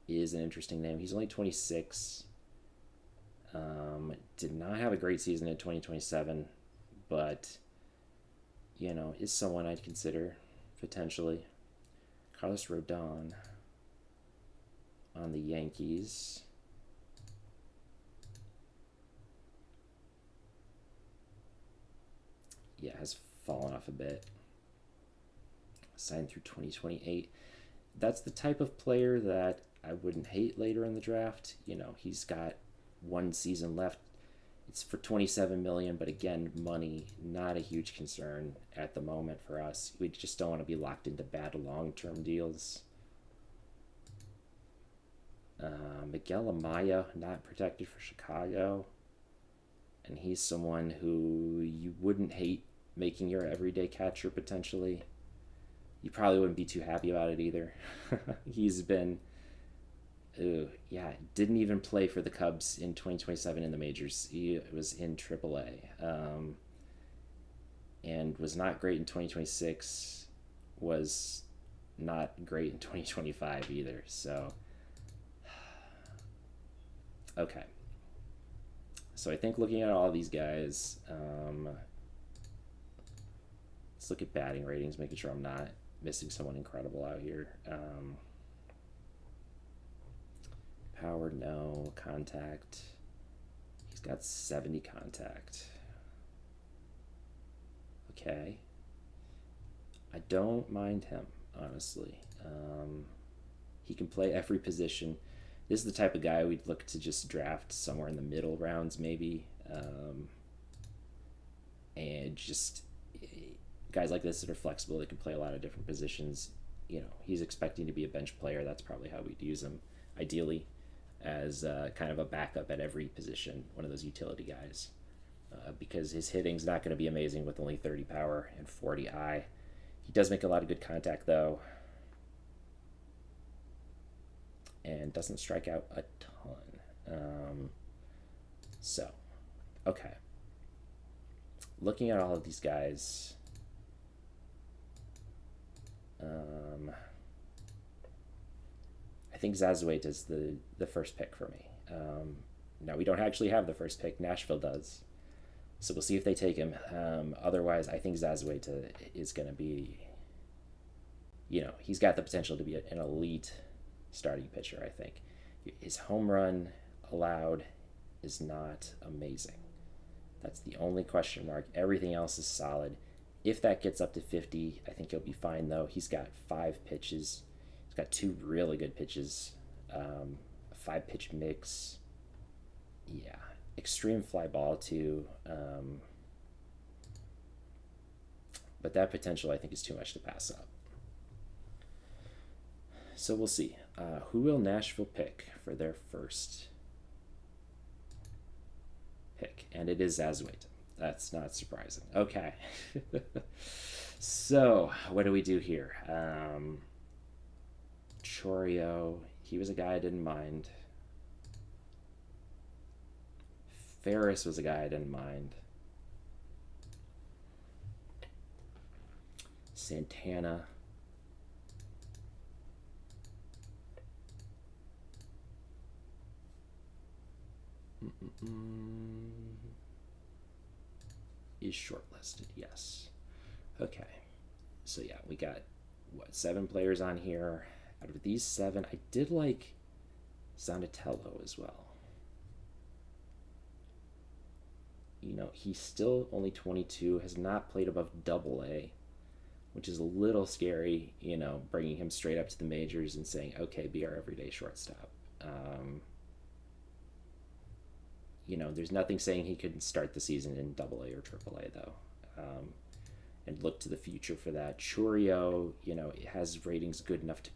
is an interesting name. He's only 26. Did not have a great season in 2027, but, is someone I'd consider potentially. Carlos Rodon on the Yankees. Yeah, has fallen off a bit. Signed through 2028. That's the type of player that I wouldn't hate later in the draft. He's got 1 season left. It's for $27 million, but again, money, not a huge concern at the moment for us. We just don't want to be locked into bad long-term deals. Miguel Amaya, not protected for Chicago. And he's someone who you wouldn't hate making your everyday catcher potentially. You probably wouldn't be too happy about it either. He's been... didn't even play for the Cubs in 2027 in the majors. He was in AAA. And was not great in 2026. Was not great in 2025 either. So... Okay. So I think looking at all these guys, let's look at batting ratings, making sure I'm not missing someone incredible out here. Power, no. Contact. He's got 70 contact. Okay. I don't mind him, honestly. He can play every position. This is the type of guy we'd look to just draft somewhere in the middle rounds, maybe. And just guys like this that are flexible, that can play a lot of different positions. He's expecting to be a bench player. That's probably how we'd use him, ideally, as kind of a backup at every position, one of those utility guys. because his hitting's not going to be amazing with only 30 power and 40 eye. He does make a lot of good contact, though, and doesn't strike out a ton. So, okay. Looking at all of these guys, I think Zazueta is the first pick for me. Now, we don't actually have the first pick. Nashville does. So we'll see if they take him. Otherwise, I think Zazueta is going to be, he's got the potential to be an elite starting pitcher, I think. His home run allowed is not amazing. That's the only question mark. Everything else is solid. If that gets up to 50, I think he'll be fine, though. He's got 5 pitches. He's got 2 really good pitches. A 5-pitch mix. Yeah. Extreme fly ball, too. But that potential, I think, is too much to pass up. So we'll see. Who will Nashville pick for their first pick? And it is Zazueta. That's not surprising. Okay. So, what do we do here? Chourio. He was a guy I didn't mind. Ferris was a guy I didn't mind. Santana. Is shortlisted, yes. Okay. So yeah, we got, 7 players on here. Out of these 7, I did like Zanatello as well. He's still only 22, has not played above AA, which is a little scary, bringing him straight up to the majors and saying, okay, be our everyday shortstop. There's nothing saying he couldn't start the season in AA or AAA, though, and look to the future for that. Chourio, it has ratings good enough to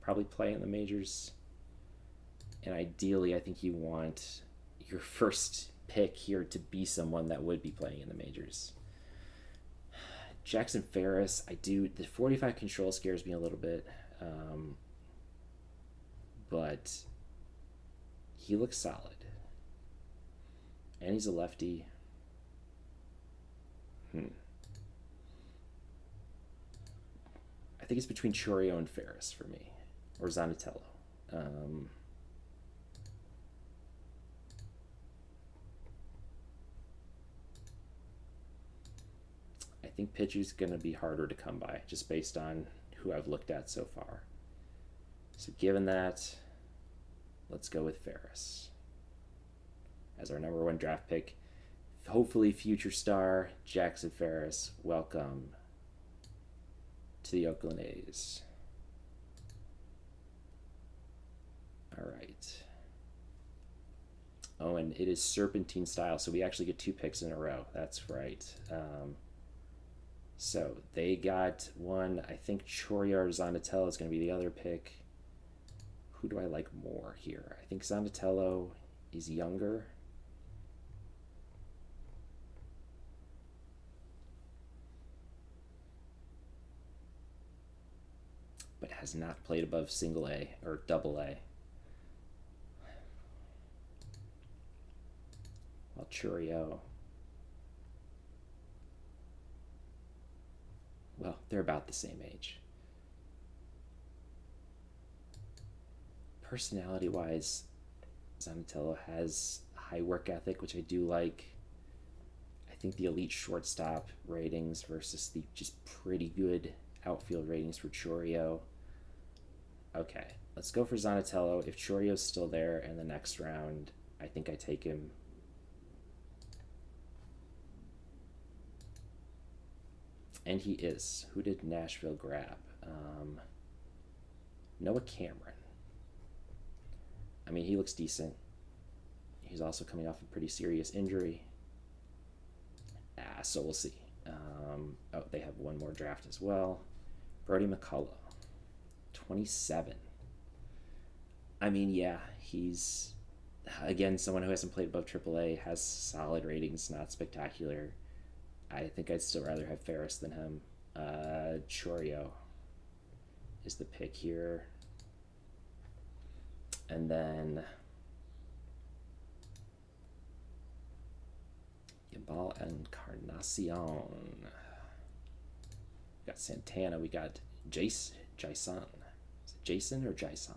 probably play in the majors. And ideally, I think you want your first pick here to be someone that would be playing in the majors. Jackson Ferris, the 45 control scares me a little bit, but he looks solid. And he's a lefty. I think it's between Chourio and Ferris for me, or Zanatello. I think pitcher's going to be harder to come by, just based on who I've looked at so far. So given that, let's go with Ferris as our number 1 draft pick. Hopefully future star Jackson Ferris, welcome to the Oakland A's. All right. Oh, and it is serpentine style, so we actually get 2 picks in a row. That's right. So they got one. I think Chourio or Zanatello is going to be the other pick. Who do I like more here? I think Zanatello is younger. But has not played above single A or double A. While Chourio, well, they're about the same age. Personality-wise, Zanatello has high work ethic, which I do like. I think the elite shortstop ratings versus the just pretty good outfield ratings for Chourio. Okay, let's go for Zanatello. If Chourio's still there in the next round, I think I take him. And he is. Who did Nashville grab? Noah Cameron. I mean, he looks decent. He's also coming off a pretty serious injury. So we'll see. Oh, they have one more draft as well. Brody McCullough, 27. I mean, yeah, he's Again, someone who hasn't played above AAA, has solid ratings, not spectacular. I think I'd still rather have Ferris than him. Chorio is the pick here. And then Ball Encarnacion. We got Santana. We got Jason. Is it Jason or Jason?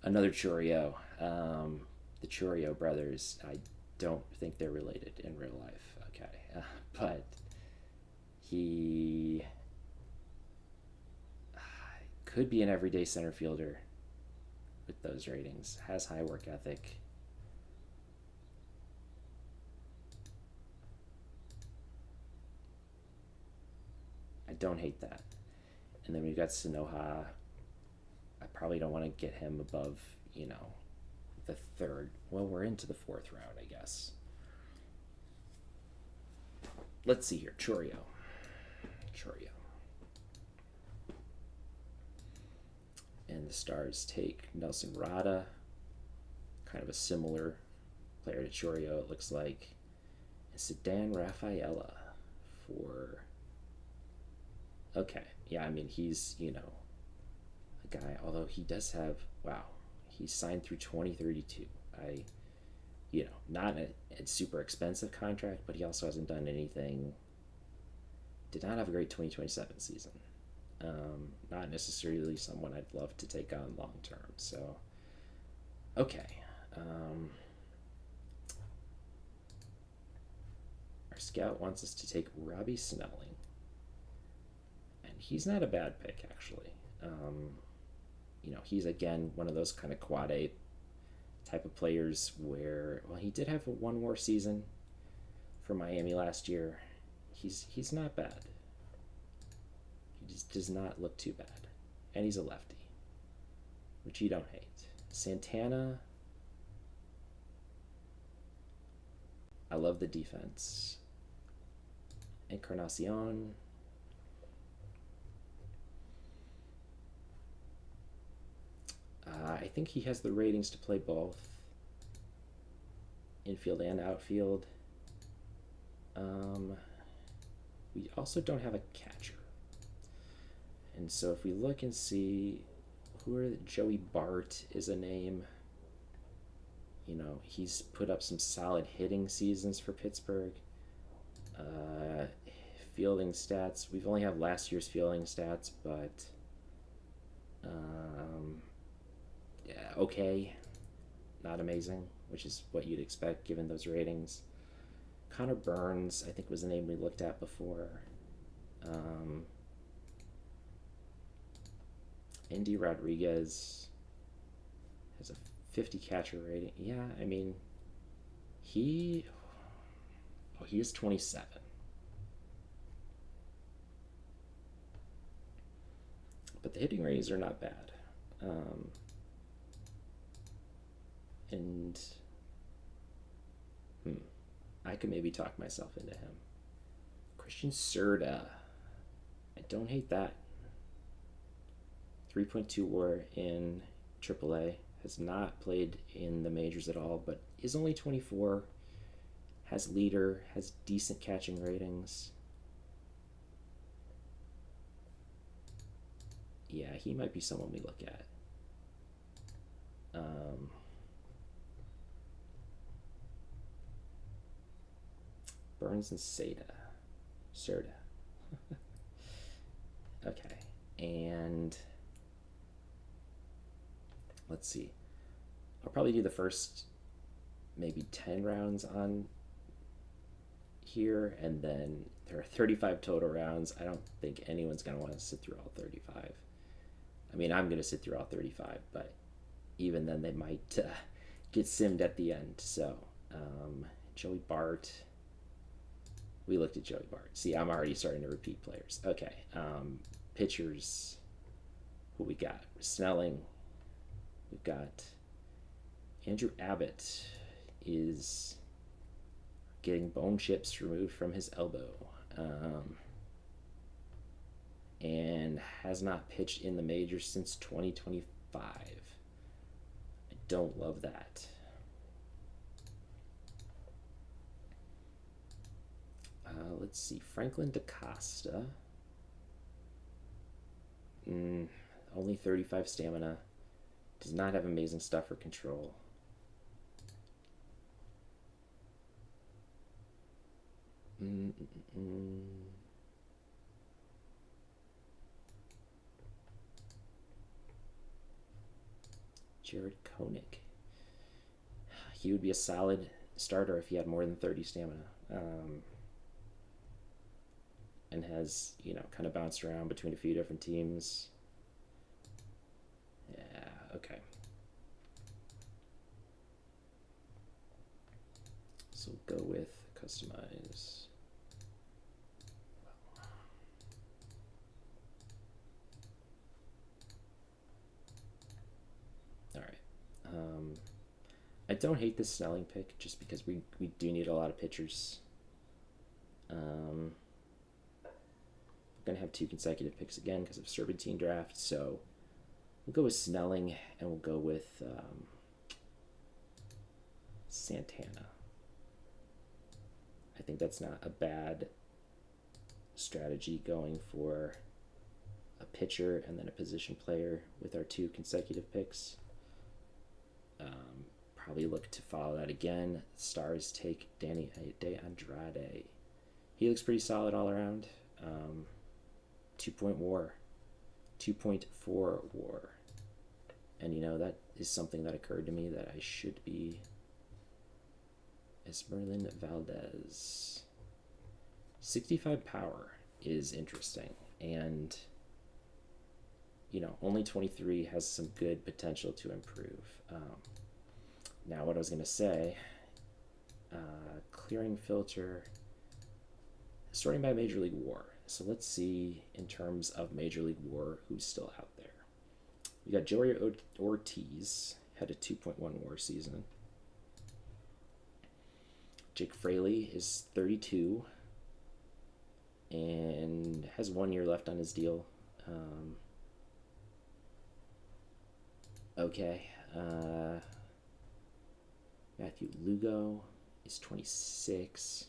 Another Chorio. The Chorio brothers. I don't think they're related in real life. Okay. But he could be an everyday center fielder with those ratings. Has high work ethic. I don't hate that. And then we've got Sonoha. I probably don't want to get him above, the third. Well, we're into the fourth round, I guess. Let's see here. Chorio. And the Stars take Nelson Rada. Kind of a similar player to Chorio, it looks like. And Sedan Rafaela for... Okay. Yeah, I mean, he's, a guy, although he does have... Wow. He's signed through 2032. Not a super expensive contract, but he also hasn't done anything. Did not have a great 2027 season. Not necessarily someone I'd love to take on long term. So, okay. Our scout wants us to take Robbie Snelling. And he's not a bad pick, actually. He's, again, one of those kind of quad A type of players where, well, he did have one more season for Miami last year. He's not bad. He just does not look too bad. And he's a lefty, which you don't hate. Santana, I love the defense. Encarnacion, I think he has the ratings to play both infield and outfield. We also don't have a catcher. And so if we look and see Joey Bart is a name. He's put up some solid hitting seasons for Pittsburgh. Fielding stats, we've only have last year's fielding stats, but yeah, okay, not amazing, which is what you'd expect given those ratings. Connor Burns, I think, was the name we looked at before. Andy Rodriguez has a 50 catcher rating. Yeah, I mean, he is 27. But the hitting ratings are not bad. And I could maybe talk myself into him. Christian Serta. I don't hate that. 3.2 WAR in AAA. Has not played in the majors at all, but is only 24. Has leader. Has decent catching ratings. Yeah, he might be someone we look at. Burns and Serta. Okay, and let's see. I'll probably do the first maybe 10 rounds on here, and then there are 35 total rounds. I don't think anyone's going to want to sit through all 35. I mean, I'm going to sit through all 35, but even then they might get simmed at the end. So, Joey Bart. We looked at Joey Bart. See, I'm already starting to repeat players. Okay, pitchers. Who we got? Snelling. We've got Andrew Abbott is getting bone chips removed from his elbow. And has not pitched in the majors since 2025. don't love that. Let's see, Franklin DaCosta. Only 35 stamina. Does not have amazing stuff for control. Jared Koenig. He would be a solid starter if he had more than 30 stamina. And has, kind of bounced around between a few different teams. Yeah, okay. So we'll go with customize. All right. I don't hate this Snelling pick just because we do need a lot of pitchers. We're going to have 2 consecutive picks again because of Serpentine draft, so we'll go with Snelling and we'll go with Santana. I think that's not a bad strategy, going for a pitcher and then a position player with our 2 consecutive picks. Probably look to follow that again. Stars take Danny De Andrade. He looks pretty solid all around. 2-point WAR, 2.4 WAR, and that is something that occurred to me that I should be. Esmerlin Valdez, 65 power is interesting, and only 23 has some good potential to improve. Now, what I was going to say, clearing filter, sorting by Major League WAR. So let's see, in terms of Major League WAR, who's still out there. We got Joey Ortiz, had a 2.1 WAR season. Jake Fraley is 32 and has 1 year left on his deal. Okay. Matthew Lugo is 26.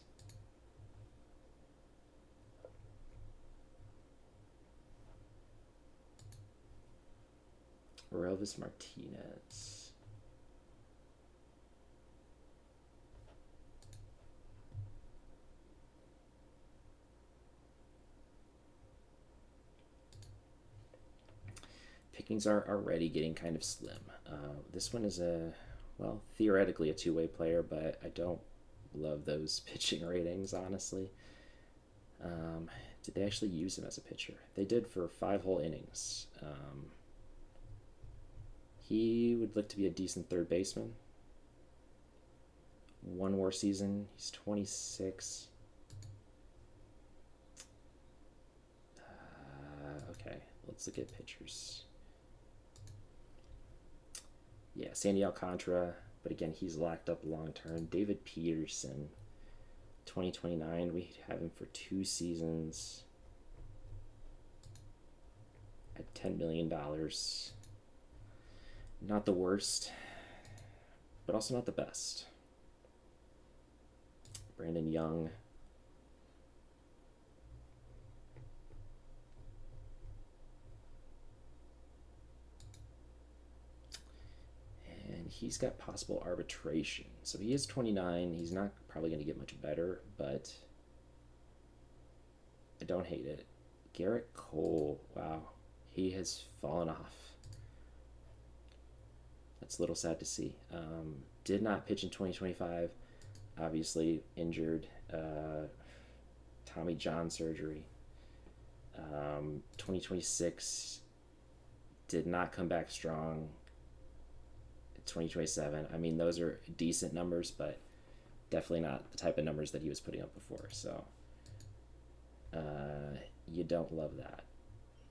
Elvis Martinez. Pickings are already getting kind of slim. This one is theoretically a 2-way player, but I don't love those pitching ratings, honestly. Did they actually use him as a pitcher? They did for 5 whole innings. He would look to be a decent third baseman. 1 WAR season. He's 26. Okay, let's look at pitchers. Yeah, Sandy Alcantara, but again, he's locked up long term. David Peterson, 2029. We have him for 2 seasons at $10 million. Not the worst, but also not the best. Brandon Young. And he's got possible arbitration. So he is 29. He's not probably going to get much better, but I don't hate it. Garrett Cole. Wow. He has fallen off. That's a little sad to see. Did not pitch in 2025. Obviously injured. Tommy John surgery. 2026 did not come back strong. 2027. I mean, those are decent numbers, but definitely not the type of numbers that he was putting up before. So you don't love that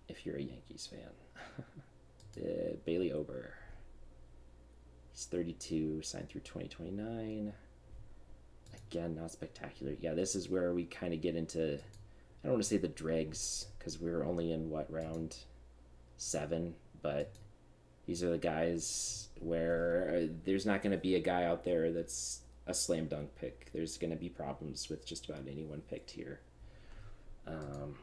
if you're a Yankees fan. Bailey Ober. He's 32, signed through 2029. Again, not spectacular. Yeah, this is where we kind of get into, I don't want to say the dregs, because we're only in, round 7, but These are the guys where there's not going to be a guy out there that's a slam dunk pick. There's going to be problems with just about anyone picked here. Um,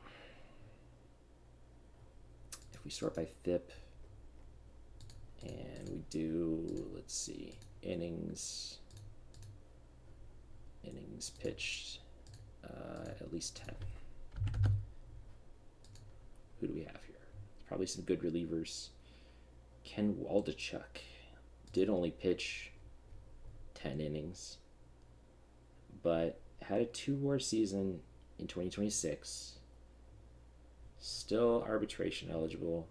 if we sort by FIP and we do, let's see, innings pitched, at least 10. Who do we have here? Probably some good relievers. Ken Waldachuk did only pitch 10 innings, but had a 2-WAR season in 2026. Still arbitration eligible.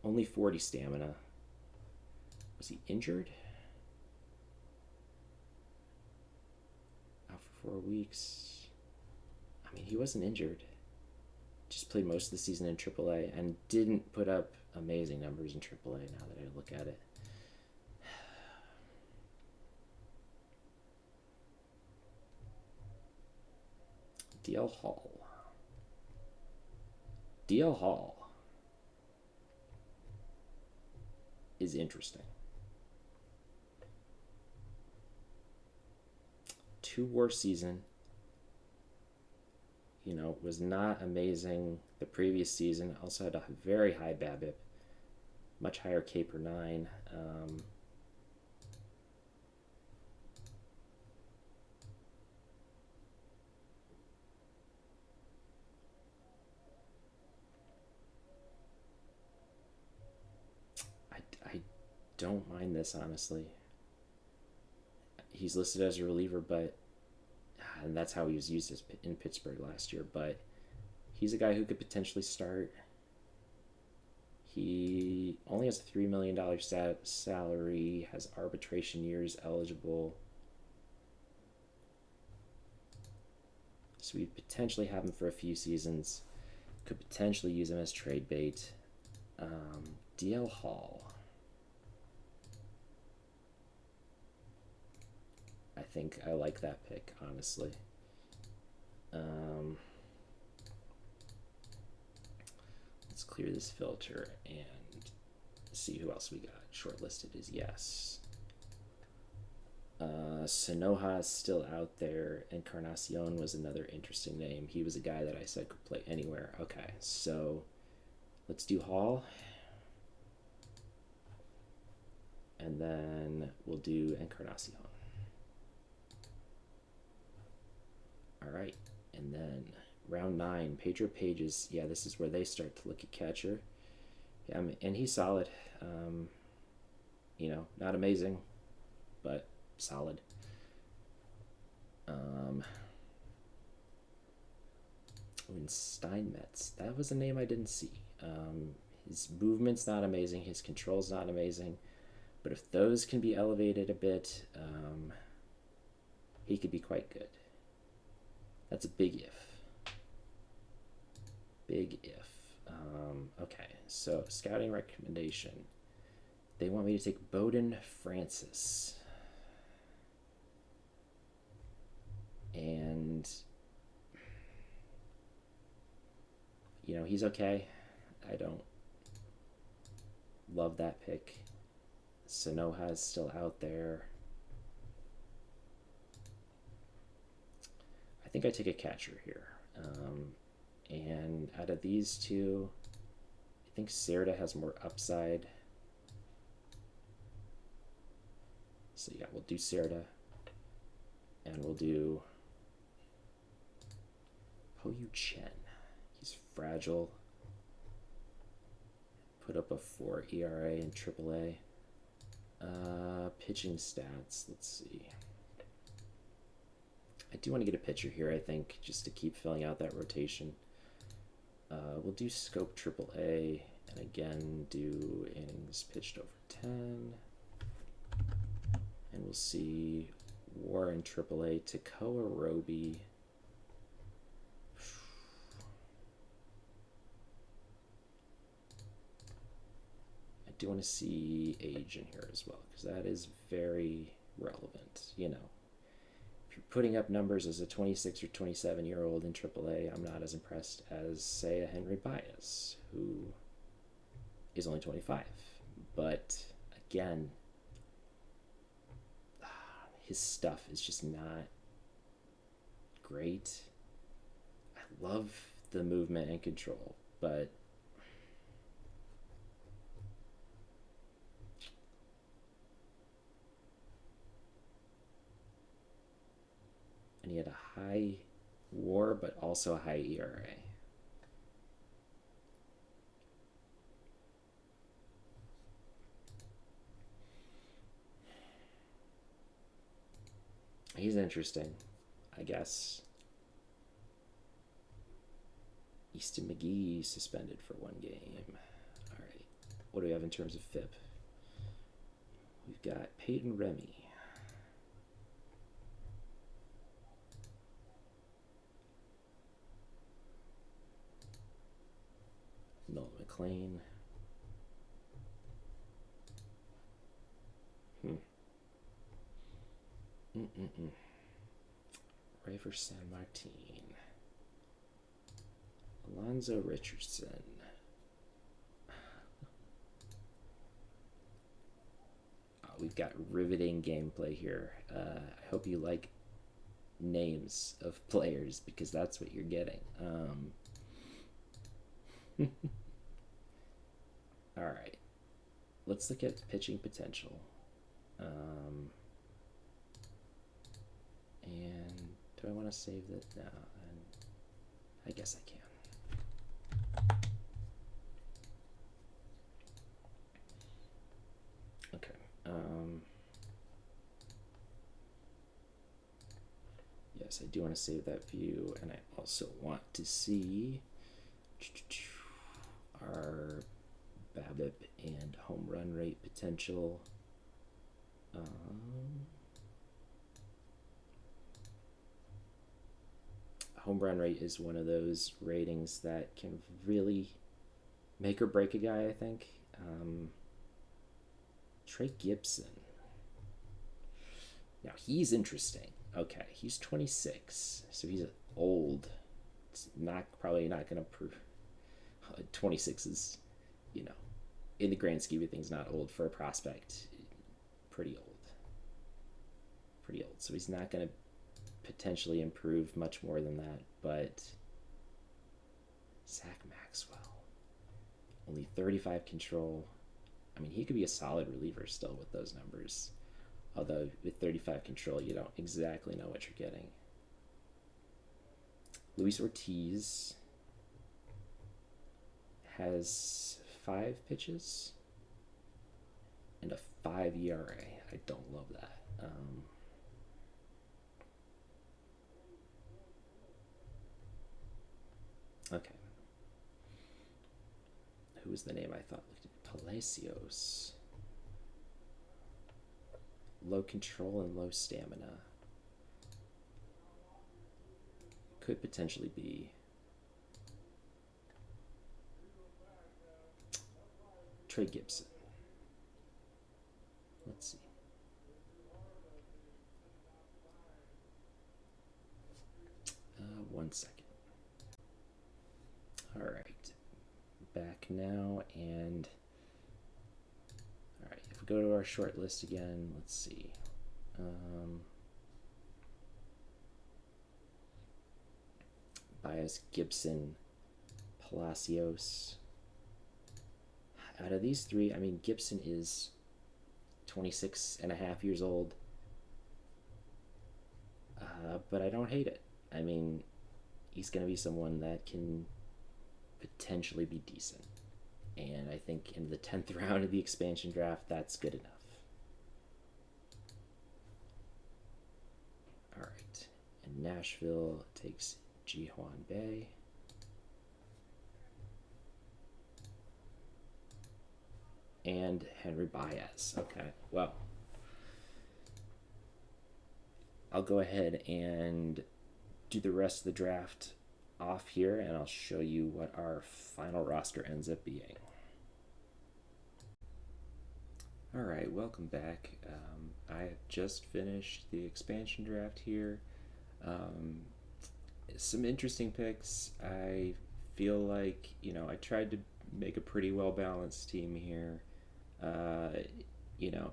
Only 40 stamina. Was he injured? Out for 4 weeks. I mean, he wasn't injured. Just played most of the season in AAA and didn't put up amazing numbers in AAA now that I look at it. DL Hall. DL Hall is interesting. 2-WAR season. You know, was not amazing the previous season. Also had a very high BABIP, much higher K per 9. I don't mind this, honestly. He's listed as a reliever, but and that's how he was used in Pittsburgh last year, but he's a guy who could potentially start. He only has a $3 million salary, has arbitration years eligible. So we potentially have him for a few seasons. Could potentially use him as trade bait. DL Hall. I think I like that pick, honestly. Let's clear this filter and see who else we got. Shortlisted is yes. Sonoha is still out there. Encarnacion was another interesting name. He was a guy that I said could play anywhere. Okay, so let's do Hall. And then we'll do Encarnacion. All right, and then round 9, Pedro Pages. Yeah, this is where they start to look at catcher. Yeah, and he's solid. You know, not amazing, but solid. Steinmetz. That was a name I didn't see. His movement's not amazing. His control's not amazing. But if those can be elevated a bit, he could be quite good. That's a big if. Big if. Okay, so scouting recommendation. They want me to take Bowden Francis. And, you know, he's okay. I don't love that pick. Sonoha's still out there. I think I take a catcher here. And out of these two, I think Cerda has more upside. So yeah, we'll do Cerda. And we'll do Ho-Yu Chen. He's fragile. Put up a 4 ERA in AAA. Pitching stats, let's see. I do want to get a pitcher here, I think, just to keep filling out that rotation. We'll do Scope AAA, and again, do innings pitched over 10. And we'll see WAR in AAA, Tekoa Roby. I do want to see age in here as well, because that is very relevant, you know. if you're putting up numbers as a 26 or 27-year-old in AAA, I'm not as impressed as, say, a Henry Baez, who is only 25. But again, his stuff is just not great. I love the movement and control, but and he had a high WAR, but also a high ERA. He's interesting, I guess. Easton McGee suspended for 1 game. All right. What do we have in terms of FIP? We've got Peyton Remy. Nolan McLean. Raver San Martin. Alonzo Richardson. We've got riveting gameplay here. I hope you like names of players, because that's what you're getting. All right. Let's look at pitching potential. And do I want to save that? No, I guess I can. Okay. Yes, I do want to save that view, and I also want to see our BABIP and home run rate potential. Home run rate is one of those ratings that can really make or break a guy, I think. Trey Gibson. Now, he's interesting. Okay, he's 26, so he's old. It's probably not going to prove. 26 is, in the grand scheme of things, not old for a prospect. Pretty old. So he's not going to potentially improve much more than that. But Zach Maxwell, only 35 control. I mean, he could be a solid reliever still with those numbers. Although with 35 control, you don't exactly know what you're getting. Luis Ortiz has 5 pitches and a 5 ERA. I don't love that. Okay. Who was the name I thought? Palacios. Low control and low stamina. Could potentially be Trey Gibson. Let's see. One second. All right. Back now, and all right, if we go to our short list again, let's see. Baez, Gibson, Palacios. Out of these 3, I mean, Gibson is 26 and a half years old, but I don't hate it. I mean, he's going to be someone that can potentially be decent. And I think in the 10th round of the expansion draft, that's good enough. All right. And Nashville takes Ji-Hwan Bae. And Henry Baez. Okay, well, I'll go ahead and do the rest of the draft off here, and I'll show you what our final roster ends up being. All right, welcome back. I have just finished the expansion draft here. Um, some interesting picks. I feel like, I tried to make a pretty well balanced team here. Uh,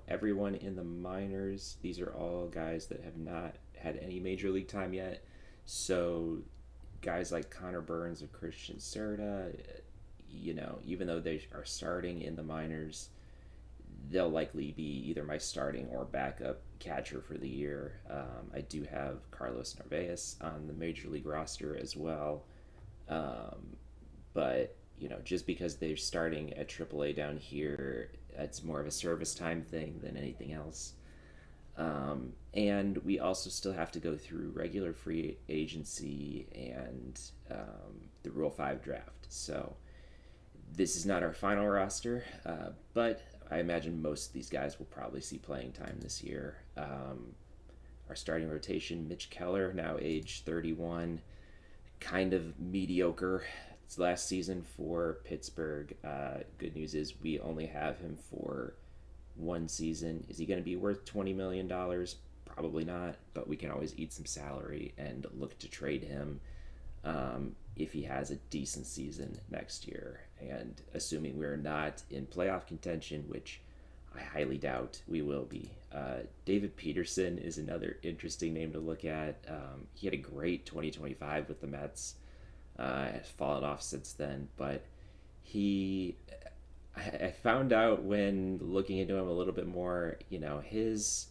everyone in the minors, these are all guys that have not had any major league time yet. So, guys like Connor Burns or Christian Serta, even though they are starting in the minors, they'll likely be either my starting or backup catcher for the year. I do have Carlos Narvaez on the major league roster as well. Um, but, just because they're starting at AAA down here, it's more of a service time thing than anything else. And we also still have to go through regular free agency and the Rule 5 draft. So this is not our final roster, but I imagine most of these guys will probably see playing time this year. Our starting rotation, Mitch Keller, now age 31, kind of mediocre. It's last season for Pittsburgh. Good news is we only have him for one season. Is he going to be worth $20 million? Probably not, but we can always eat some salary and look to trade him if he has a decent season next year. And assuming we're not in playoff contention, which I highly doubt we will be. David Peterson is another interesting name to look at. He had a great 2025 with the Mets. Has fallen off since then, but he. I found out when looking into him a little bit more, his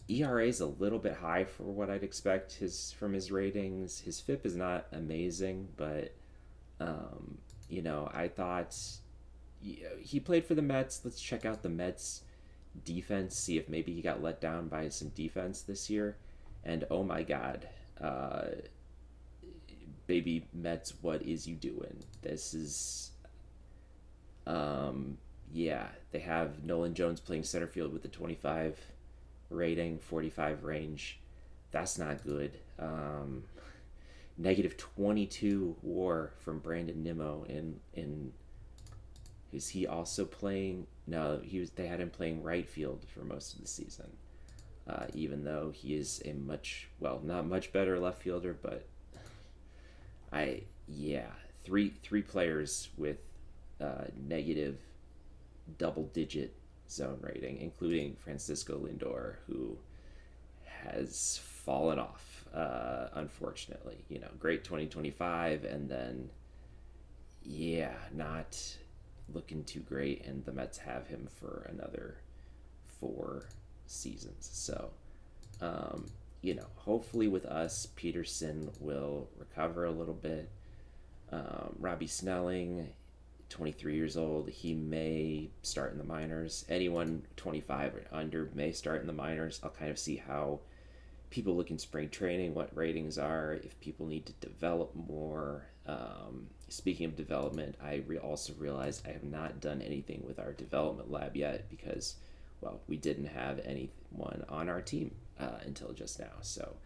ERA is a little bit high for what I'd expect from his ratings. His FIP is not amazing, but I thought he played for the Mets. Let's check out the Mets defense, see if maybe he got let down by some defense this year. And oh my God, baby Mets, what is you doing? This is, yeah, they have Nolan Jones playing center field with the 25 rating, 45 range. That's not good. Negative 22 WAR from Brandon Nimmo. In is he also playing? No, he was. They had him playing right field for most of the season. Even though he is a not much better left fielder, but yeah, three players with negative double digit zone rating, including Francisco Lindor, who has fallen off, unfortunately. Great 2025, and then, yeah, not looking too great, and the Mets have him for another 4 seasons. So, hopefully with us, Peterson will recover a little bit. Robbie Snelling, 23 years old, he may start in the minors. Anyone 25 or under may start in the minors. I'll kind of see how people look in spring training, what ratings are, if people need to develop more. Speaking of development, also realized I have not done anything with our development lab yet because, we didn't have anyone on our team until just now. So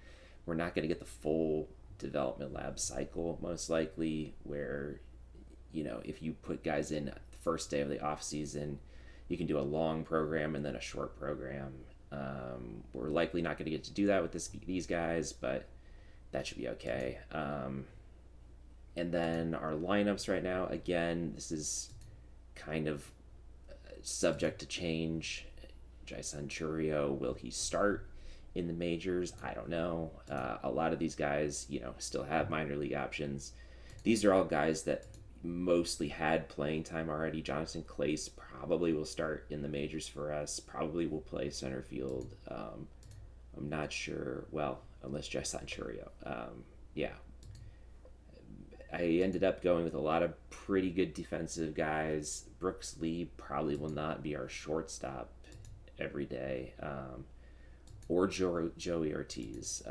we're not going to get the full development lab cycle, most likely, where, if you put guys in the first day of the off season, you can do a long program and then a short program. We're likely not going to get to do that with these guys, but that should be okay. And then our lineups right now, again, this is kind of subject to change. Jason Churio, will he start in the majors? I don't know. A lot of these guys, still have minor league options. These are all guys that mostly had playing time already. Jonathan Clace probably will start in the majors for us. Probably will play center field. I'm not sure. Well, unless Jason Churio. Yeah. I ended up going with a lot of pretty good defensive guys. Brooks Lee probably will not be our shortstop every day. Or Joey Ortiz.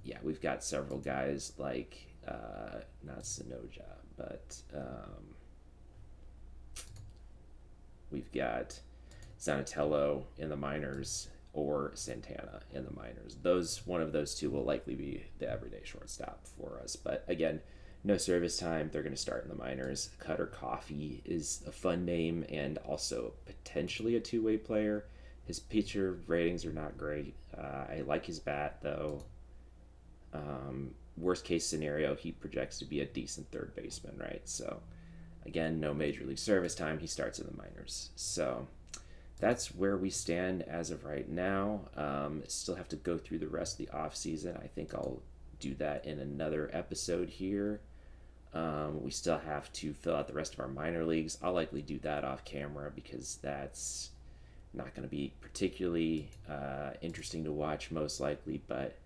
Yeah, we've got several guys like not Sonoja, but we've got Zanatello in the minors or Santana in the minors. One of those two will likely be the everyday shortstop for us. But again, no service time. They're going to start in the minors. Cutter Coffee is a fun name and also potentially a two-way player. His pitcher ratings are not great. I like his bat though. Worst case scenario, he projects to be a decent third baseman, right? So again, no major league service time. He starts in the minors. So that's where we stand as of right now. Still have to go through the rest of the off season. I think I'll do that in another episode here. We still have to fill out the rest of our minor leagues. I'll likely do that off camera because that's not going to be particularly interesting to watch, most likely. But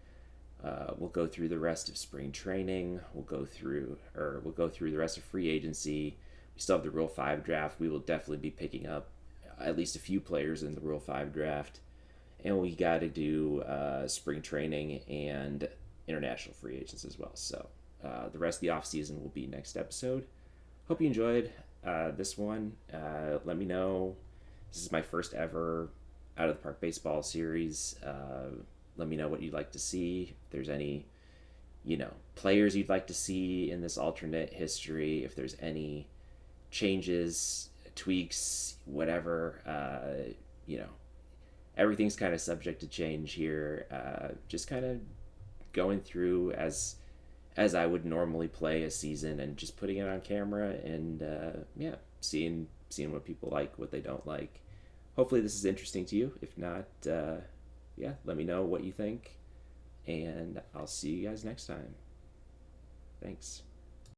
we'll go through the rest of spring training. We'll go through the rest of free agency. We still have the Rule 5 draft. We will definitely be picking up at least a few players in the Rule 5 draft. And we got to do spring training and international free agents as well. So the rest of the off season will be next episode. Hope you enjoyed this one. Let me know. This is my first ever Out of the Park Baseball series. Let me know what you'd like to see. If there's any, players you'd like to see in this alternate history. If there's any changes, tweaks, whatever, everything's kind of subject to change here. Just kind of going through as I would normally play a season and just putting it on camera and seeing what people like, what they don't like. Hopefully this is interesting to you. If not, let me know what you think, and I'll see you guys next time. Thanks.